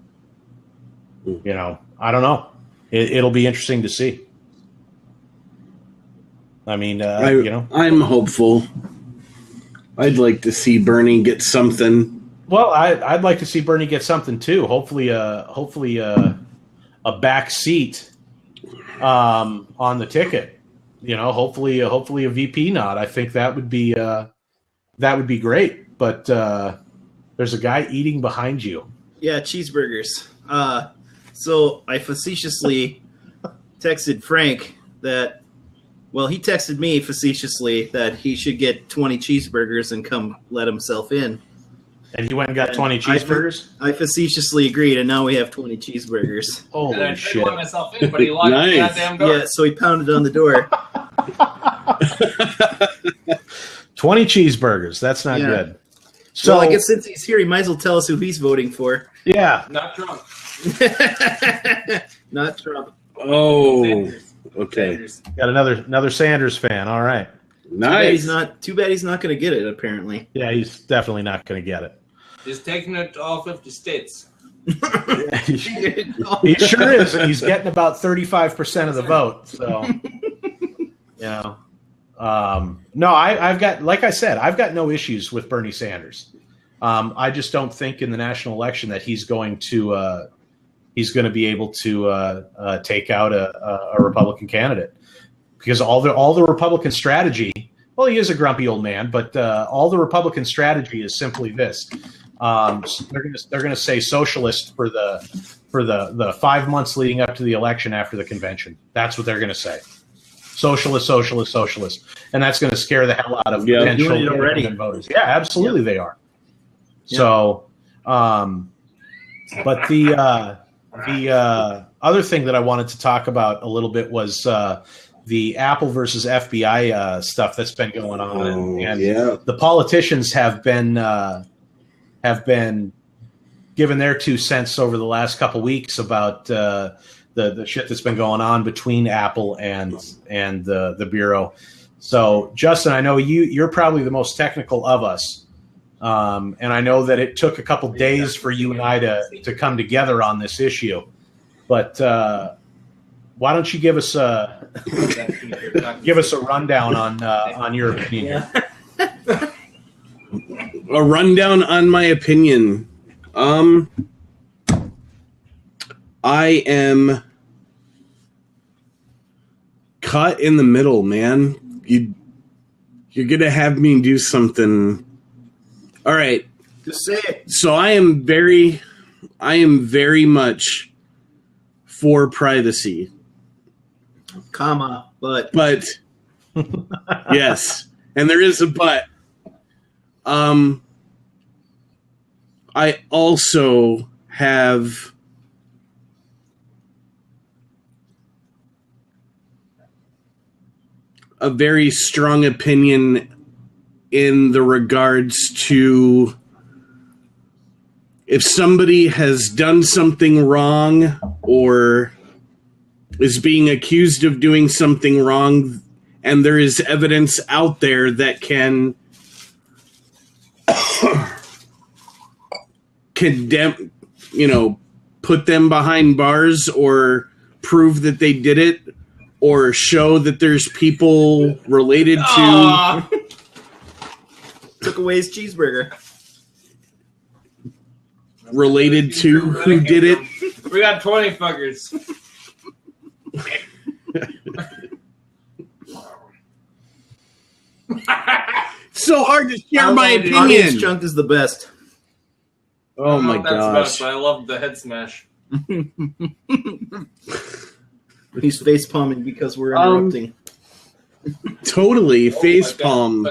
I don't know. It'll be interesting to see. I mean, I'm hopeful. I'd like to see Bernie get something. Well, I'd like to see Bernie get something too. Hopefully a back seat on the ticket. Hopefully a VP nod. I think that would be great. But there's a guy eating behind you. Yeah, cheeseburgers. So I facetiously texted Frank that, he texted me facetiously that he should get 20 cheeseburgers and come let himself in. And he went and got 20 cheeseburgers? I facetiously agreed, and now we have 20 cheeseburgers. Holy and I shit. let myself in, but he locked the goddamn door. Yeah, so he pounded on the door. 20 cheeseburgers. That's not good. So I guess since he's here, he might as well tell us who he's voting for. Yeah. Not Trump. Not Trump. Oh, Sanders. okay. Sanders. Got another Sanders fan. All right. Nice. Too bad he's not going to get it, apparently. Yeah, he's definitely not going to get it. He's taking it to all 50 states. He sure is, and he's getting about 35% of the vote. So, no, I've got, like I said, I've got no issues with Bernie Sanders. I just don't think in the national election that he's going to be able to take out a Republican candidate, because all the Republican strategy. Well, he is a grumpy old man, but all the Republican strategy is simply this. They're going to say socialist for the 5 months leading up to the election after the convention. That's what they're going to say. Socialist, socialist, socialist. And that's going to scare the hell out of potential independent voters. Yeah, absolutely they are. Yeah. So, but The other thing that I wanted to talk about a little bit was the Apple versus FBI stuff that's been going on, and the politicians have been given their 2 cents over the last couple weeks about the shit that's been going on between Apple and the Bureau. So, Justin, I know you're probably the most technical of us, and I know that it took a couple days for you and I to come together on this issue. But why don't you give us a rundown on your opinion? A rundown on my opinion. I am caught in the middle, man. You're gonna have me do something. All right. Just say it. So I am very much for privacy. Comma, but yes, and there is a but. I also have a very strong opinion in the regards to if somebody has done something wrong or is being accused of doing something wrong and there is evidence out there that can condemn, put them behind bars or prove that they did it or show that there's people related to. Took away his cheeseburger. Related to who did it. We got 20 fuckers. So hard to share my opinion. Audience chunk is the best. Oh my gosh. I love the head smash. He's face palming because we're interrupting. Totally face palm.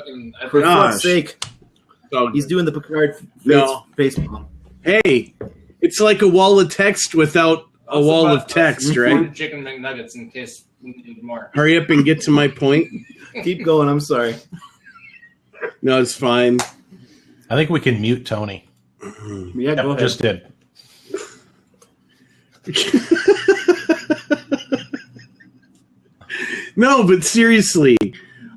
For fuck's sake. He's doing the Picard face palm. Hey, it's like a wall of text without a wall of text, right? Chicken McNuggets in case we need more. Hurry up and get to my point. Keep going. I'm sorry. No, it's fine. I think we can mute Tony. Yeah, go ahead. Just did. No, but seriously.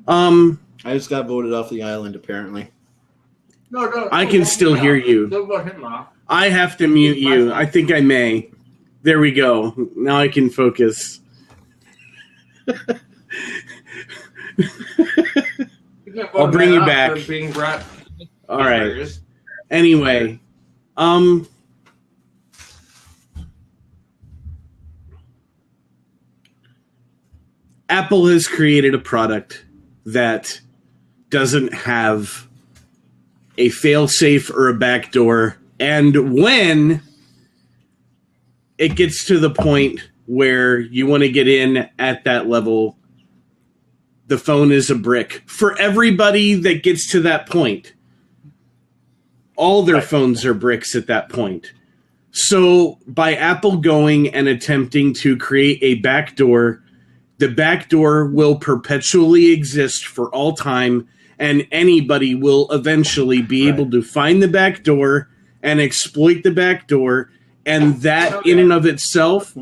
I just got voted off the island, apparently. No, I can still hear you. Don't vote him off. I have to mute you. I think I may. There we go. Now I can focus. I'll bring you back. All right. Anyway, Apple has created a product that doesn't have a fail-safe or a backdoor, and when it gets to the point where you want to get in at that level, the phone is a brick. For everybody that gets to that point, all their phones are bricks at that point. So by Apple going and attempting to create a backdoor, the backdoor will perpetually exist for all time, and anybody will eventually be able to find the backdoor and exploit the backdoor, and that in and of itself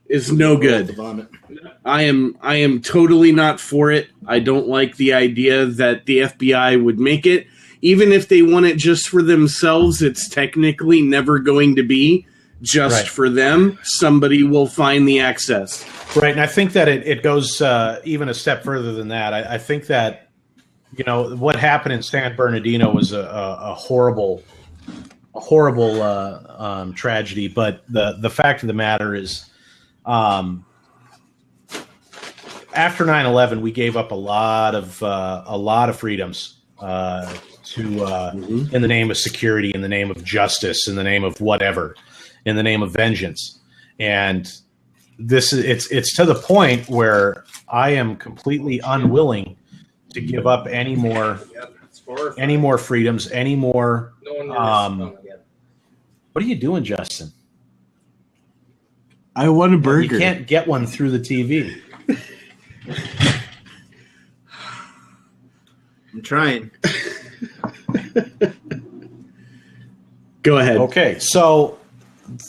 is no good. I am totally not for it. I don't like the idea that the FBI would make it. Even if they want it just for themselves, it's technically never going to be just for them. Somebody will find the access. Right, and I think that it goes even a step further than that. I think that, what happened in San Bernardino was a horrible tragedy. But the fact of the matter is, after 9/11, we gave up a lot of freedoms in the name of security, in the name of justice, in the name of whatever, in the name of vengeance. And it's to the point where I am completely unwilling to give up any more freedoms, any more. What are you doing, Justin? I want a burger. You can't get one through the TV. I'm trying. Go ahead. Okay, so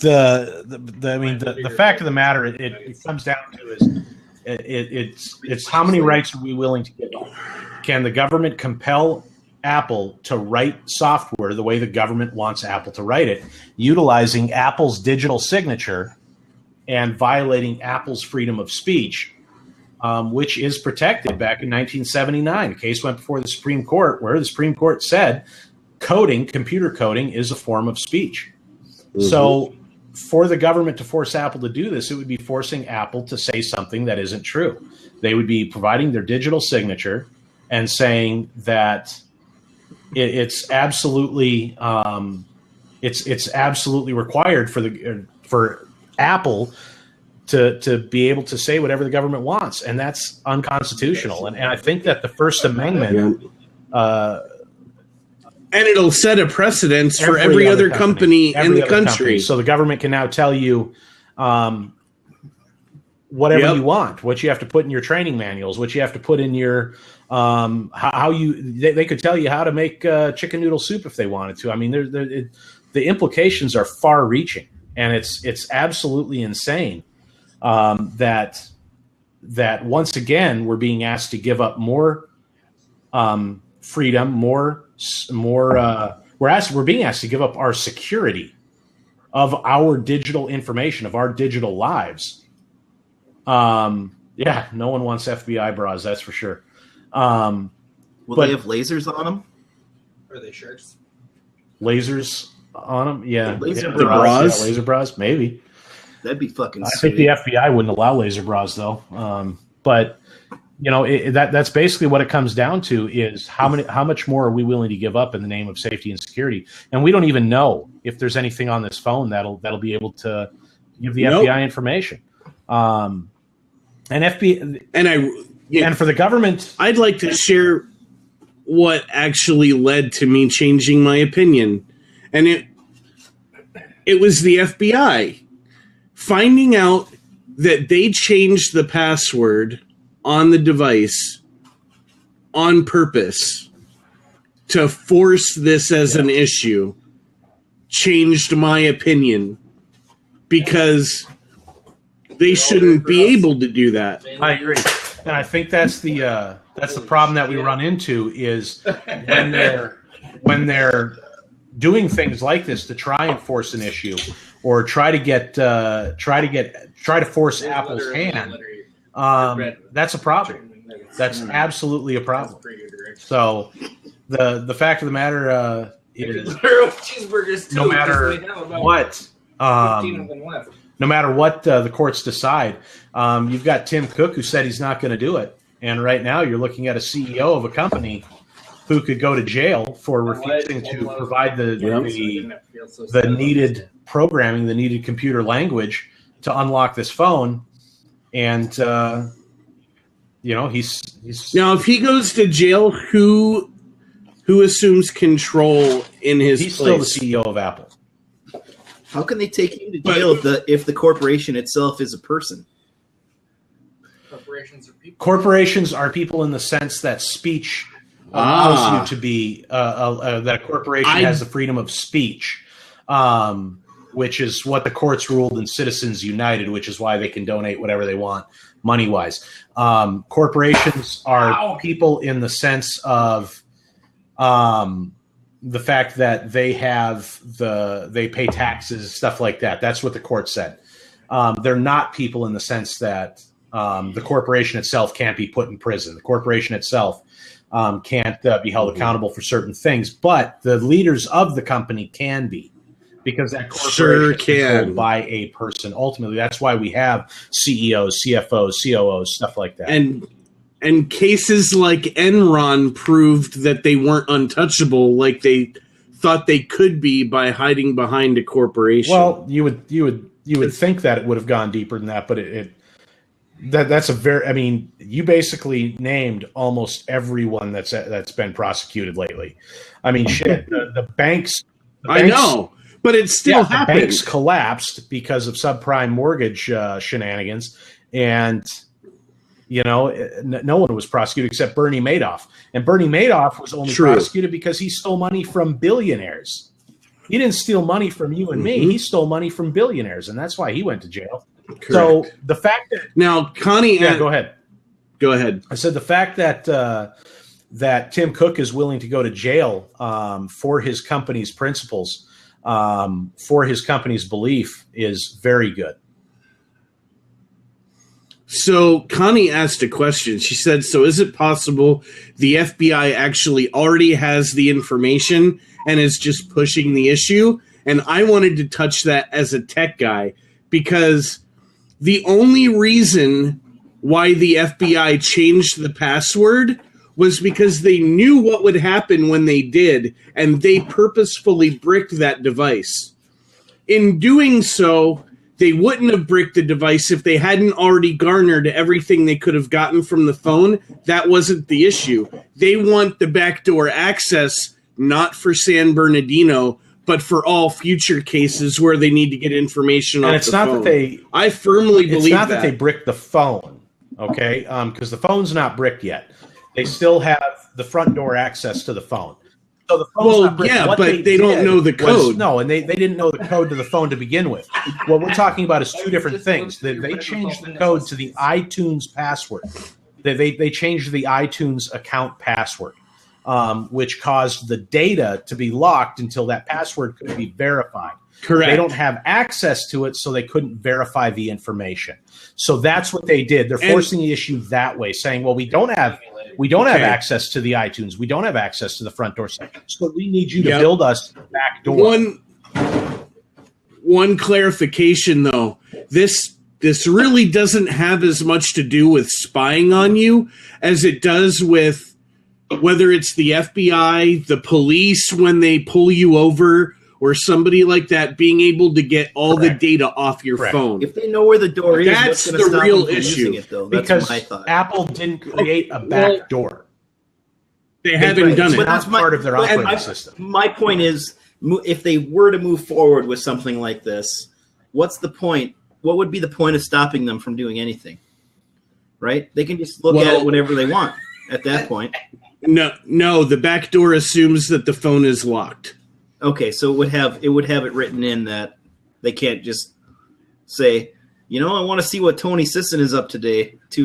the fact of the matter, it comes down to it's how many rights are we willing to give up? Can the government compel Apple to write software the way the government wants Apple to write it, utilizing Apple's digital signature and violating Apple's freedom of speech, which is protected back in 1979? A case went before the Supreme Court where the Supreme Court said computer coding is a form of speech. Mm-hmm. So for the government to force Apple to do this, it would be forcing Apple to say something that isn't true. They would be providing their digital signature and saying that it's absolutely required for Apple to be able to say whatever the government wants, and that's unconstitutional. And I think that the First Amendment, and it'll set a precedence for every other company in the country. So the government can now tell you whatever you want, what you have to put in your training manuals, what you have to put in your they could tell you how to make chicken noodle soup if they wanted to. I mean, the implications are far-reaching, and it's absolutely insane that once again we're being asked to give up more freedom, we're being asked to give up our security of our digital information, of our digital lives. No one wants FBI bras, that's for sure. Will they have lasers on them? Are they shirts? Lasers on them? Yeah. Laser bras? Yeah, laser bras, maybe. That'd be fucking sweet. I think the FBI wouldn't allow laser bras, though. But that's basically what it comes down to: is how much more are we willing to give up in the name of safety and security? And we don't even know if there's anything on this phone that'll be able to give the FBI information. And for the government, I'd like to share what actually led to me changing my opinion, and it was the FBI finding out that they changed the password on the device on purpose to force this as an issue. Changed my opinion, because they shouldn't be able to do that. I agree, and I think that's the problem that we run into is when they're doing things like this to try and force an issue or try to force Apple's hand. That's a problem. That's absolutely a problem. So the fact of the matter is, no matter what. No matter what the courts decide, you've got Tim Cook who said he's not going to do it, and right now you're looking at a CEO of a company who could go to jail for refusing to provide the needed programming, the needed computer language to unlock this phone. And he's now, if he goes to jail, who assumes control in his he's place? Still the CEO of Apple. How can they take you to jail if the corporation itself is a person? Corporations are people in the sense that speech allows you to be that a corporation has the freedom of speech, which is what the courts ruled in Citizens United, which is why they can donate whatever they want money-wise. Corporations are people in the sense of the fact that they pay taxes, stuff like that. That's what the court said. They're not people in the sense that the corporation itself can't be put in prison. The corporation itself can't be held accountable for certain things, but the leaders of the company can be, because that corporation is controlled by a person. Ultimately, that's why we have CEOs, CFOs, COOs, stuff like that. And cases like Enron proved that they weren't untouchable like they thought they could be by hiding behind a corporation. Well, you would think that it would have gone deeper than that, but that's a very. I mean, you basically named almost everyone that's been prosecuted lately. I mean, shit. The banks. I know, But it still happened. The banks collapsed because of subprime mortgage shenanigans, and no one was prosecuted except Bernie Madoff. And Bernie Madoff was only prosecuted because he stole money from billionaires. He didn't steal money from you and me. He stole money from billionaires, and that's why he went to jail. Correct. So the fact that now Connie, go ahead. Go ahead. I said the fact that that Tim Cook is willing to go to jail for his company's principles, for his company's belief, is very good. So Connie asked a question. She said, so is it possible the FBI actually already has the information and is just pushing the issue? And I wanted to touch that as a tech guy, because the only reason why the FBI changed the password was because they knew what would happen when they did, and they purposefully bricked that device. In doing so, they wouldn't have bricked the device if they hadn't already garnered everything they could have gotten from the phone. That wasn't the issue. They want the backdoor access, not for San Bernardino, but for all future cases where they need to get information off the phone. I firmly believe that. It's not that they bricked the phone, okay? Because the phone's not bricked yet. They still have the front door access to the phone. So the phone's not bricked. Yeah, but they don't know the code. And they didn't know the code to the phone to begin with. What we're talking about is two different things. They changed the code to the iTunes password. They changed the iTunes account password, which caused the data to be locked until that password could be verified. Correct. They don't have access to it, so they couldn't verify the information. So that's what they did. They're forcing the issue that way, saying, well, we don't have access to the iTunes. We don't have access to the front door section. So we need you to build us the back door. One clarification, though. This really doesn't have as much to do with spying on you as it does with whether it's the FBI, the police when they pull you over, or somebody like that being able to get all the data off your phone. If they know where the door is, that's what's the real issue. It, though? That's because my thought. Apple didn't create a back door. They haven't done it. But that's part of their operating system. My point is, if they were to move forward with something like this, what's the point? What would be the point of stopping them from doing anything? Right? They can just look at it whenever they want at that point. No, the back door assumes that the phone is locked. Okay, so it would have it written in that they can't just say, I want to see what Tony Sisson is up today. They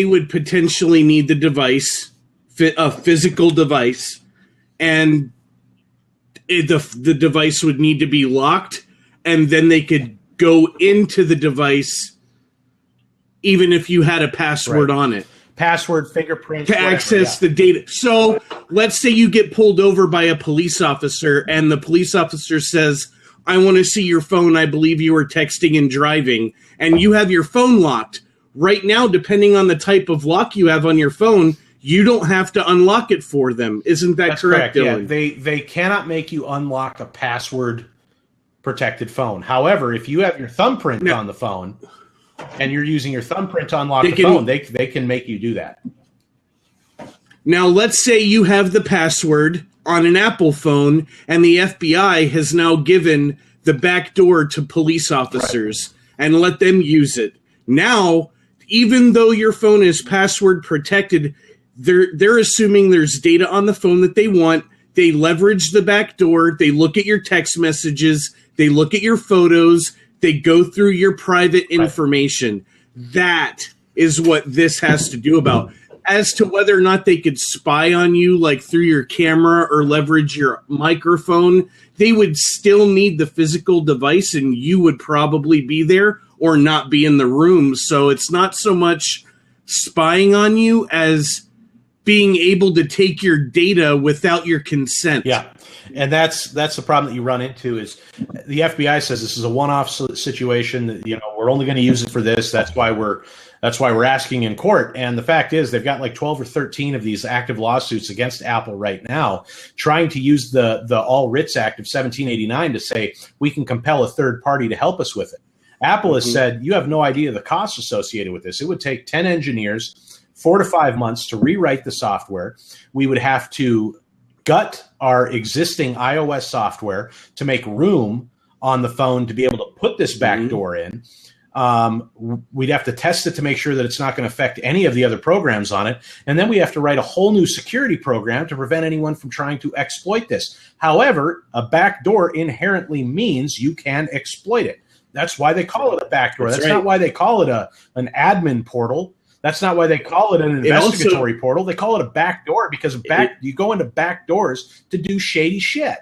would potentially need the device, a physical device, and the device would need to be locked, and then they could go into the device even if you had a password on it. Password, fingerprint, to access the data. So let's say you get pulled over by a police officer and the police officer says, I want to see your phone. I believe you were texting and driving, and you have your phone locked. Right now, depending on the type of lock you have on your phone, you don't have to unlock it for them. Isn't that correct, Dylan? Yeah, they cannot make you unlock a password protected phone. However, if you have your thumbprint on the phone, and you're using your thumbprint to unlock the phone, they can make you do that. Now, let's say you have the password on an Apple phone, and the FBI has now given the back door to police officers and let them use it. Now, even though your phone is password protected, they're assuming there's data on the phone that they want. They leverage the back door. They look at your text messages. They look at your photos. They go through your private information. That is what this has to do about. As to whether or not they could spy on you, like through your camera or leverage your microphone, they would still need the physical device, and you would probably be there or not be in the room. So it's not so much spying on you as being able to take your data without your consent. Yeah. And that's the problem that you run into is the FBI says this is a one-off situation. We're only going to use it for this. That's why we're asking in court. And the fact is they've got like 12 or 13 of these active lawsuits against Apple right now, trying to use the All Writs Act of 1789 to say we can compel a third party to help us with it. Apple has said, you have no idea the costs associated with this. It would take 10 engineers, 4 to 5 months to rewrite the software. We would have to gut our existing iOS software to make room on the phone to be able to put this backdoor in. We'd have to test it to make sure that it's not going to affect any of the other programs on it. And then we have to write a whole new security program to prevent anyone from trying to exploit this. However, a backdoor inherently means you can exploit it. That's why they call it a backdoor. That's not why they call it an admin portal. That's not why they call it an investigatory portal. They call it a backdoor because you go into backdoors to do shady shit.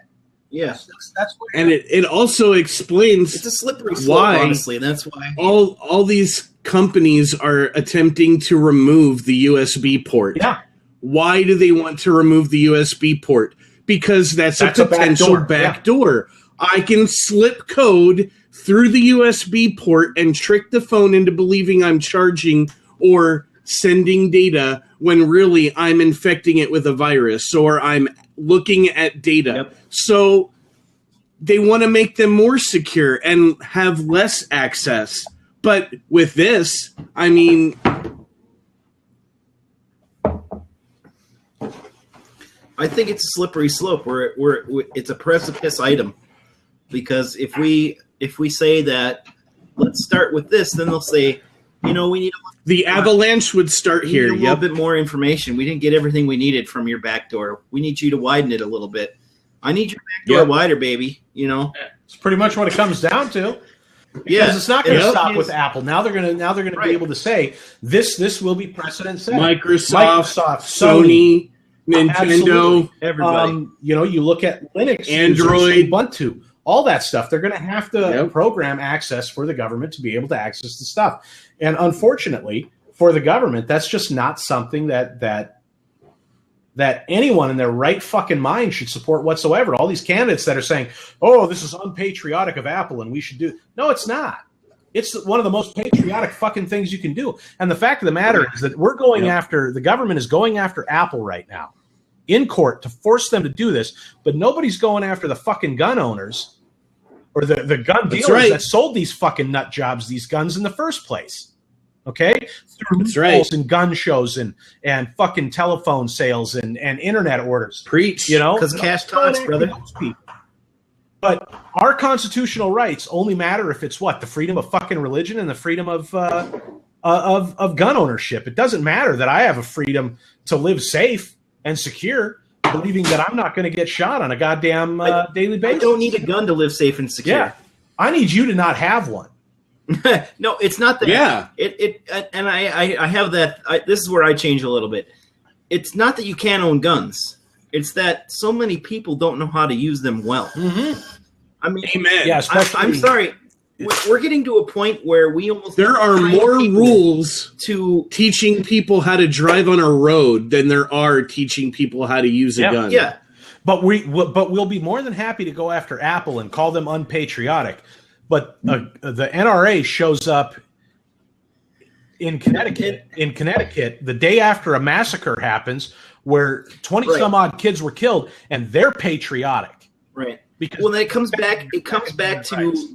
Yeah, that's what, and it also explains it's a slippery slope, honestly. That's why all these companies are attempting to remove the USB port. Yeah. Why do they want to remove the USB port? Because that's a potential backdoor. I can slip code through the USB port and trick the phone into believing I'm charging or sending data when really I'm infecting it with a virus or I'm looking at data. Yep. So they want to make them more secure and have less access. But with this, I mean, I think it's a slippery slope where it's a precipice item, because if we say that let's start with this, then they'll say, we need the avalanche would start here. A little bit more information. We didn't get everything we needed from your backdoor. We need you to widen it a little bit. I need your backdoor wider, baby. It's pretty much what it comes down to. Because it's not going to stop with Apple. Now they're going to be able to say this will be precedent set. Microsoft, Sony, Nintendo, everybody. You look at Linux, Android, Ubuntu, all that stuff. They're going to have to program access for the government to be able to access the stuff. And unfortunately, for the government, that's just not something that anyone in their right fucking mind should support whatsoever. All these candidates that are saying, "Oh, this is unpatriotic of Apple, and we should do." No, it's not. It's one of the most patriotic fucking things you can do. And the fact of the matter is that we're going after the government is going after Apple right now in court to force them to do this, but nobody's going after the fucking gun owners or the gun dealers that sold these fucking nut jobs these guns in the first place. Okay? Through loopholes and gun shows and fucking telephone sales and internet orders. Preach. Because cash talks, brother. But our constitutional rights only matter if it's what? The freedom of fucking religion and the freedom of gun ownership. It doesn't matter that I have a freedom to live safe and secure, believing that I'm not going to get shot on a goddamn daily basis. I don't need a gun to live safe and secure. Yeah. I need you to not have one. No, it's not that. Yeah. I have that. This is where I change a little bit. It's not that you can't own guns. It's that so many people don't know how to use them well. Mm-hmm. I mean, amen. Yeah, I'm sorry. We're getting to a point where we almost there are more rules to teaching people how to drive on a road than there are teaching people how to use a gun. Yeah, but we'll be more than happy to go after Apple and call them unpatriotic. But the NRA shows up in Connecticut the day after a massacre happens where 20 some odd kids were killed, and they're patriotic. Right. Because it comes back to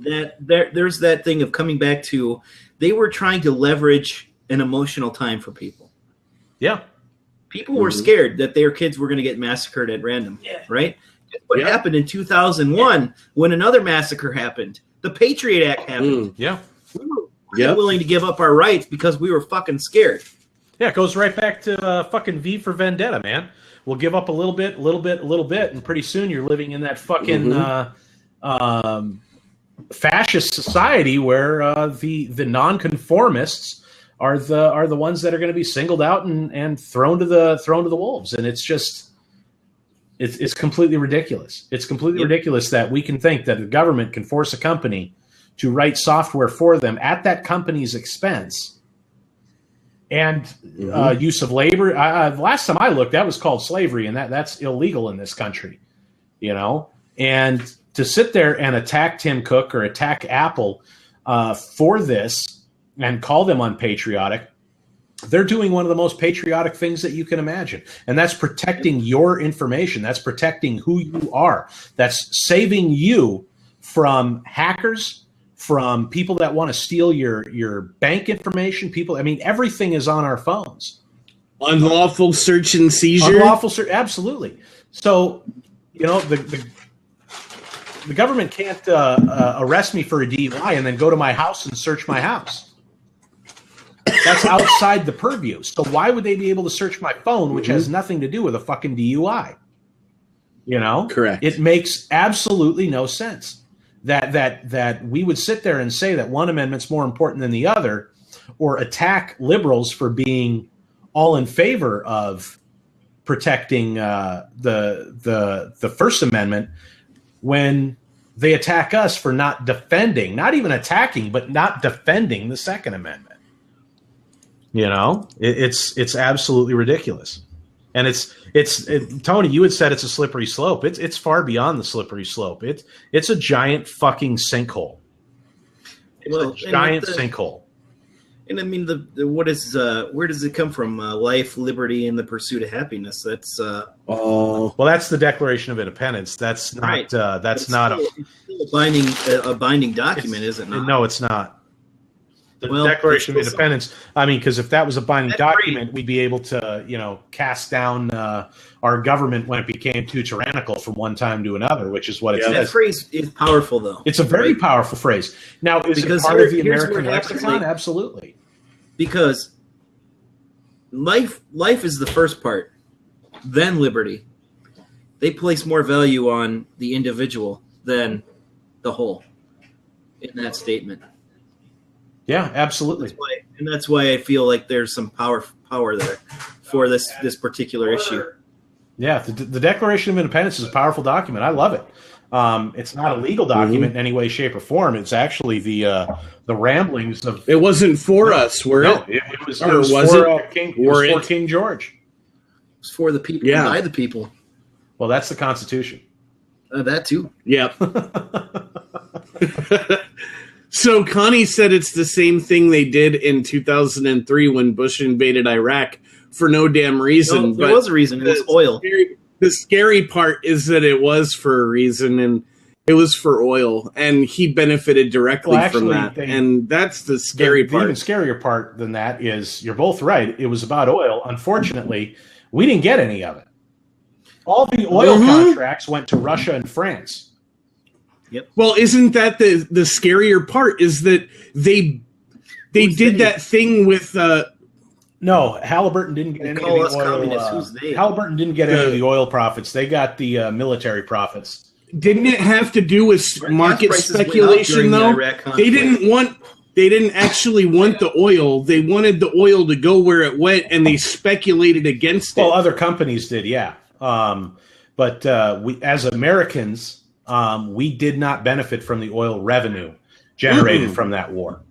that there's that thing of coming back to they were trying to leverage an emotional time for people. Yeah. People were scared that their kids were going to get massacred at random, right? What happened in 2001 when another massacre happened? The Patriot Act happened. Yeah. We were willing to give up our rights because we were fucking scared. Yeah, it goes right back to fucking V for Vendetta, man. We'll give up a little bit, and pretty soon you're living in that fucking fascist society where the nonconformists are the ones that are going to be singled out and thrown to the wolves, and it's just it's completely ridiculous. It's completely ridiculous that we can think that the government can force a company to write software for them at that company's expense. And use of labor. Last time I looked, that was called slavery, and that's illegal in this country. And to sit there and attack Tim Cook or attack Apple for this and call them unpatriotic, they're doing one of the most patriotic things that you can imagine, and that's protecting your information. That's protecting who you are. That's saving you from hackers, from people that want to steal your bank information. Everything is on our phones. Unlawful search and seizure. Unlawful search, absolutely. So, the government can't arrest me for a DUI and then go to my house and search my house. That's outside the purview. So why would they be able to search my phone, which has nothing to do with a fucking DUI? Correct. It makes absolutely no sense that we would sit there and say that one amendment's more important than the other, or attack liberals for being all in favor of protecting the First Amendment when they attack us for not defending, not even attacking, but not defending the Second Amendment. It's absolutely ridiculous. And it's Tony, you had said it's a slippery slope. It's far beyond the slippery slope. It's a giant fucking sinkhole. It's a giant sinkhole. And I mean, what is where does it come from? Life, liberty, and the pursuit of happiness. That's well, that's the Declaration of Independence. That's not right. That's not a binding document, is it not? No, it's not. The Declaration of Independence. I mean, because if that was a binding document, we'd be able to, cast down our government when it became too tyrannical from one time to another, which is what it says. That phrase is powerful, though. It's a very powerful phrase. Now, is it part of the American lexicon? Absolutely. Because life is the first part, then liberty. They place more value on the individual than the whole in that statement. Yeah, absolutely. That's why I feel like there's some power there for this particular issue. Yeah, the Declaration of Independence is a powerful document. I love it. It's not a legal document in any way, shape, or form. It's actually the ramblings of. It wasn't for us, were it? It was for King George. It was for the people, by the people. Well, that's the Constitution. That too. Yep. So Connie said it's the same thing they did in 2003 when Bush invaded Iraq for no damn reason. No, there was a reason. It was oil. The scary part is that it was for a reason, and it was for oil, and he benefited directly from that. And that's the scary part. The even scarier part than that is you're both right. It was about oil. Unfortunately, we didn't get any of it. All the oil contracts went to Russia and France. Yep. Well, isn't that the scarier part? Is that they did that thing with no, Halliburton didn't get any of the oil. Halliburton didn't get any of the oil profits. They got the military profits. Didn't it have to do with market speculation though? They didn't actually want the oil. They wanted the oil to go where it went, and they speculated against it. Well, other companies did, yeah. But we, as Americans, we did not benefit from the oil revenue generated from that war.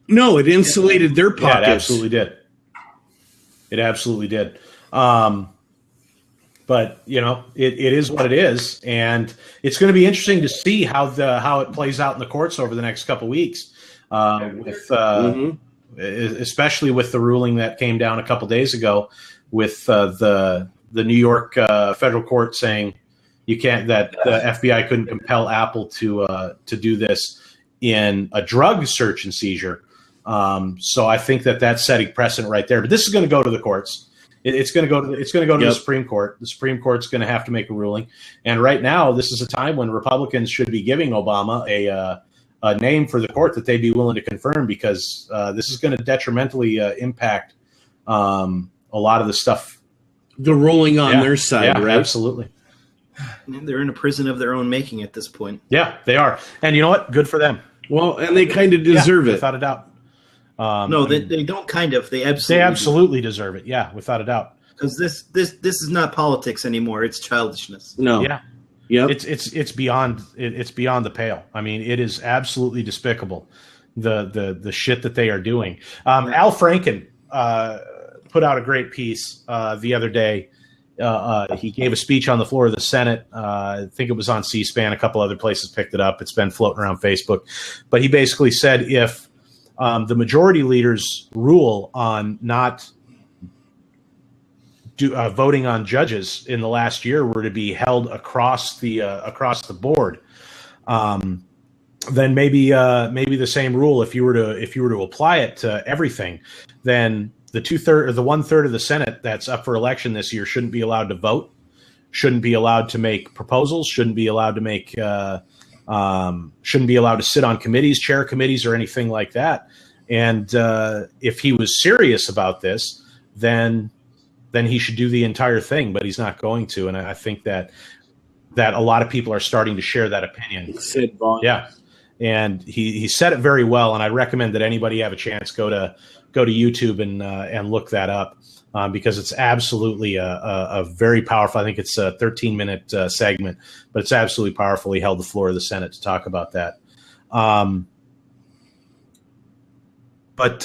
No, it insulated their pockets. Yeah, it absolutely did. It absolutely did. But it is what it is, and it's going to be interesting to see how it plays out in the courts over the next couple of weeks, especially with the ruling that came down a couple days ago, with the New York federal court saying you can't, that the FBI couldn't compel Apple to do this in a drug search and seizure. So I think that's setting precedent right there. But this is going to go to the courts. It's going to go to the Supreme Court. The Supreme Court's going to have to make a ruling. And right now, this is a time when Republicans should be giving Obama a name for the court that they'd be willing to confirm, because this is going to detrimentally impact a lot of the stuff. The ruling on their side, right? Absolutely. They're in a prison of their own making at this point. Yeah, they are. And you know what? Good for them. Well, and they kind of deserve it. Without a doubt. No, they don't kind of. They absolutely deserve it. Yeah, without a doubt. Because this is not politics anymore. It's childishness. No. Yeah. Yep. It's beyond the pale. I mean, it is absolutely despicable, the shit that they are doing. Al Franken put out a great piece the other day. He gave a speech on the floor of the Senate. I think it was on C-SPAN. A couple other places picked it up. It's been floating around Facebook. But he basically said if the majority leaders' rule on not voting on judges in the last year were to be held across the board, then maybe the same rule, if you were to apply it to everything, then the 2/3 or the 1/3 of the Senate that's up for election this year shouldn't be allowed to vote, shouldn't be allowed to make proposals, shouldn't be allowed to make, shouldn't be allowed to sit on committees, chair committees, or anything like that. And if he was serious about this, then he should do the entire thing, but he's not going to. And I think that a lot of people are starting to share that opinion. Sid Vaughn. Yeah. And he said it very well. And I recommend that anybody have a chance, go to YouTube and look that up, because it's absolutely a very powerful, I think it's a 13-minute segment, but it's absolutely powerful. He held the floor of the Senate to talk about that. But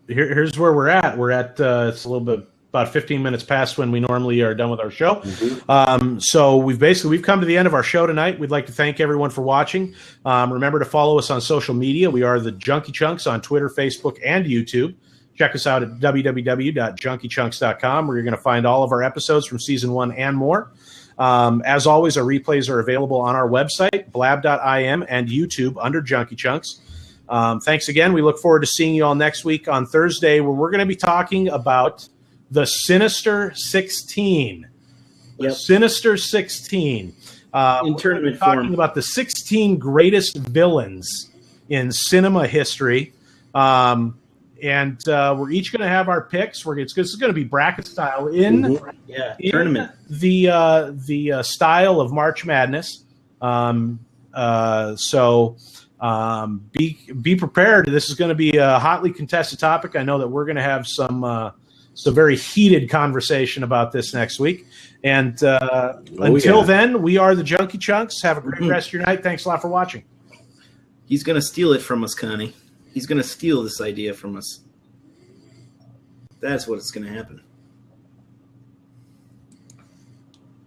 here's where we're at. We're at it's a little bit about 15 minutes past when we normally are done with our show. Mm-hmm. So we've come to the end of our show tonight. We'd like to thank everyone for watching. Remember to follow us on social media. We are the Junky Chunks on Twitter, Facebook, and YouTube. Check us out at www.junkychunks.com, where you're going to find all of our episodes from season 1 and more. As always, our replays are available on our website, blab.im, and YouTube under Junky Chunks. Thanks again. We look forward to seeing you all next week on Thursday, where we're going to be talking about the Sinister 16. Yep. Sinister 16. In tournament talking form. about the 16 greatest villains in cinema history. And we're each going to have our picks. This is going to be bracket style in tournament. The style of March Madness. So be prepared. This is going to be a hotly contested topic. I know that we're going to have some very heated conversation about this next week. And until then, we are the Junky Chunks. Have a great rest of your night. Thanks a lot for watching. He's going to steal it from us, Connie. He's going to steal this idea from us. That's what's going to happen.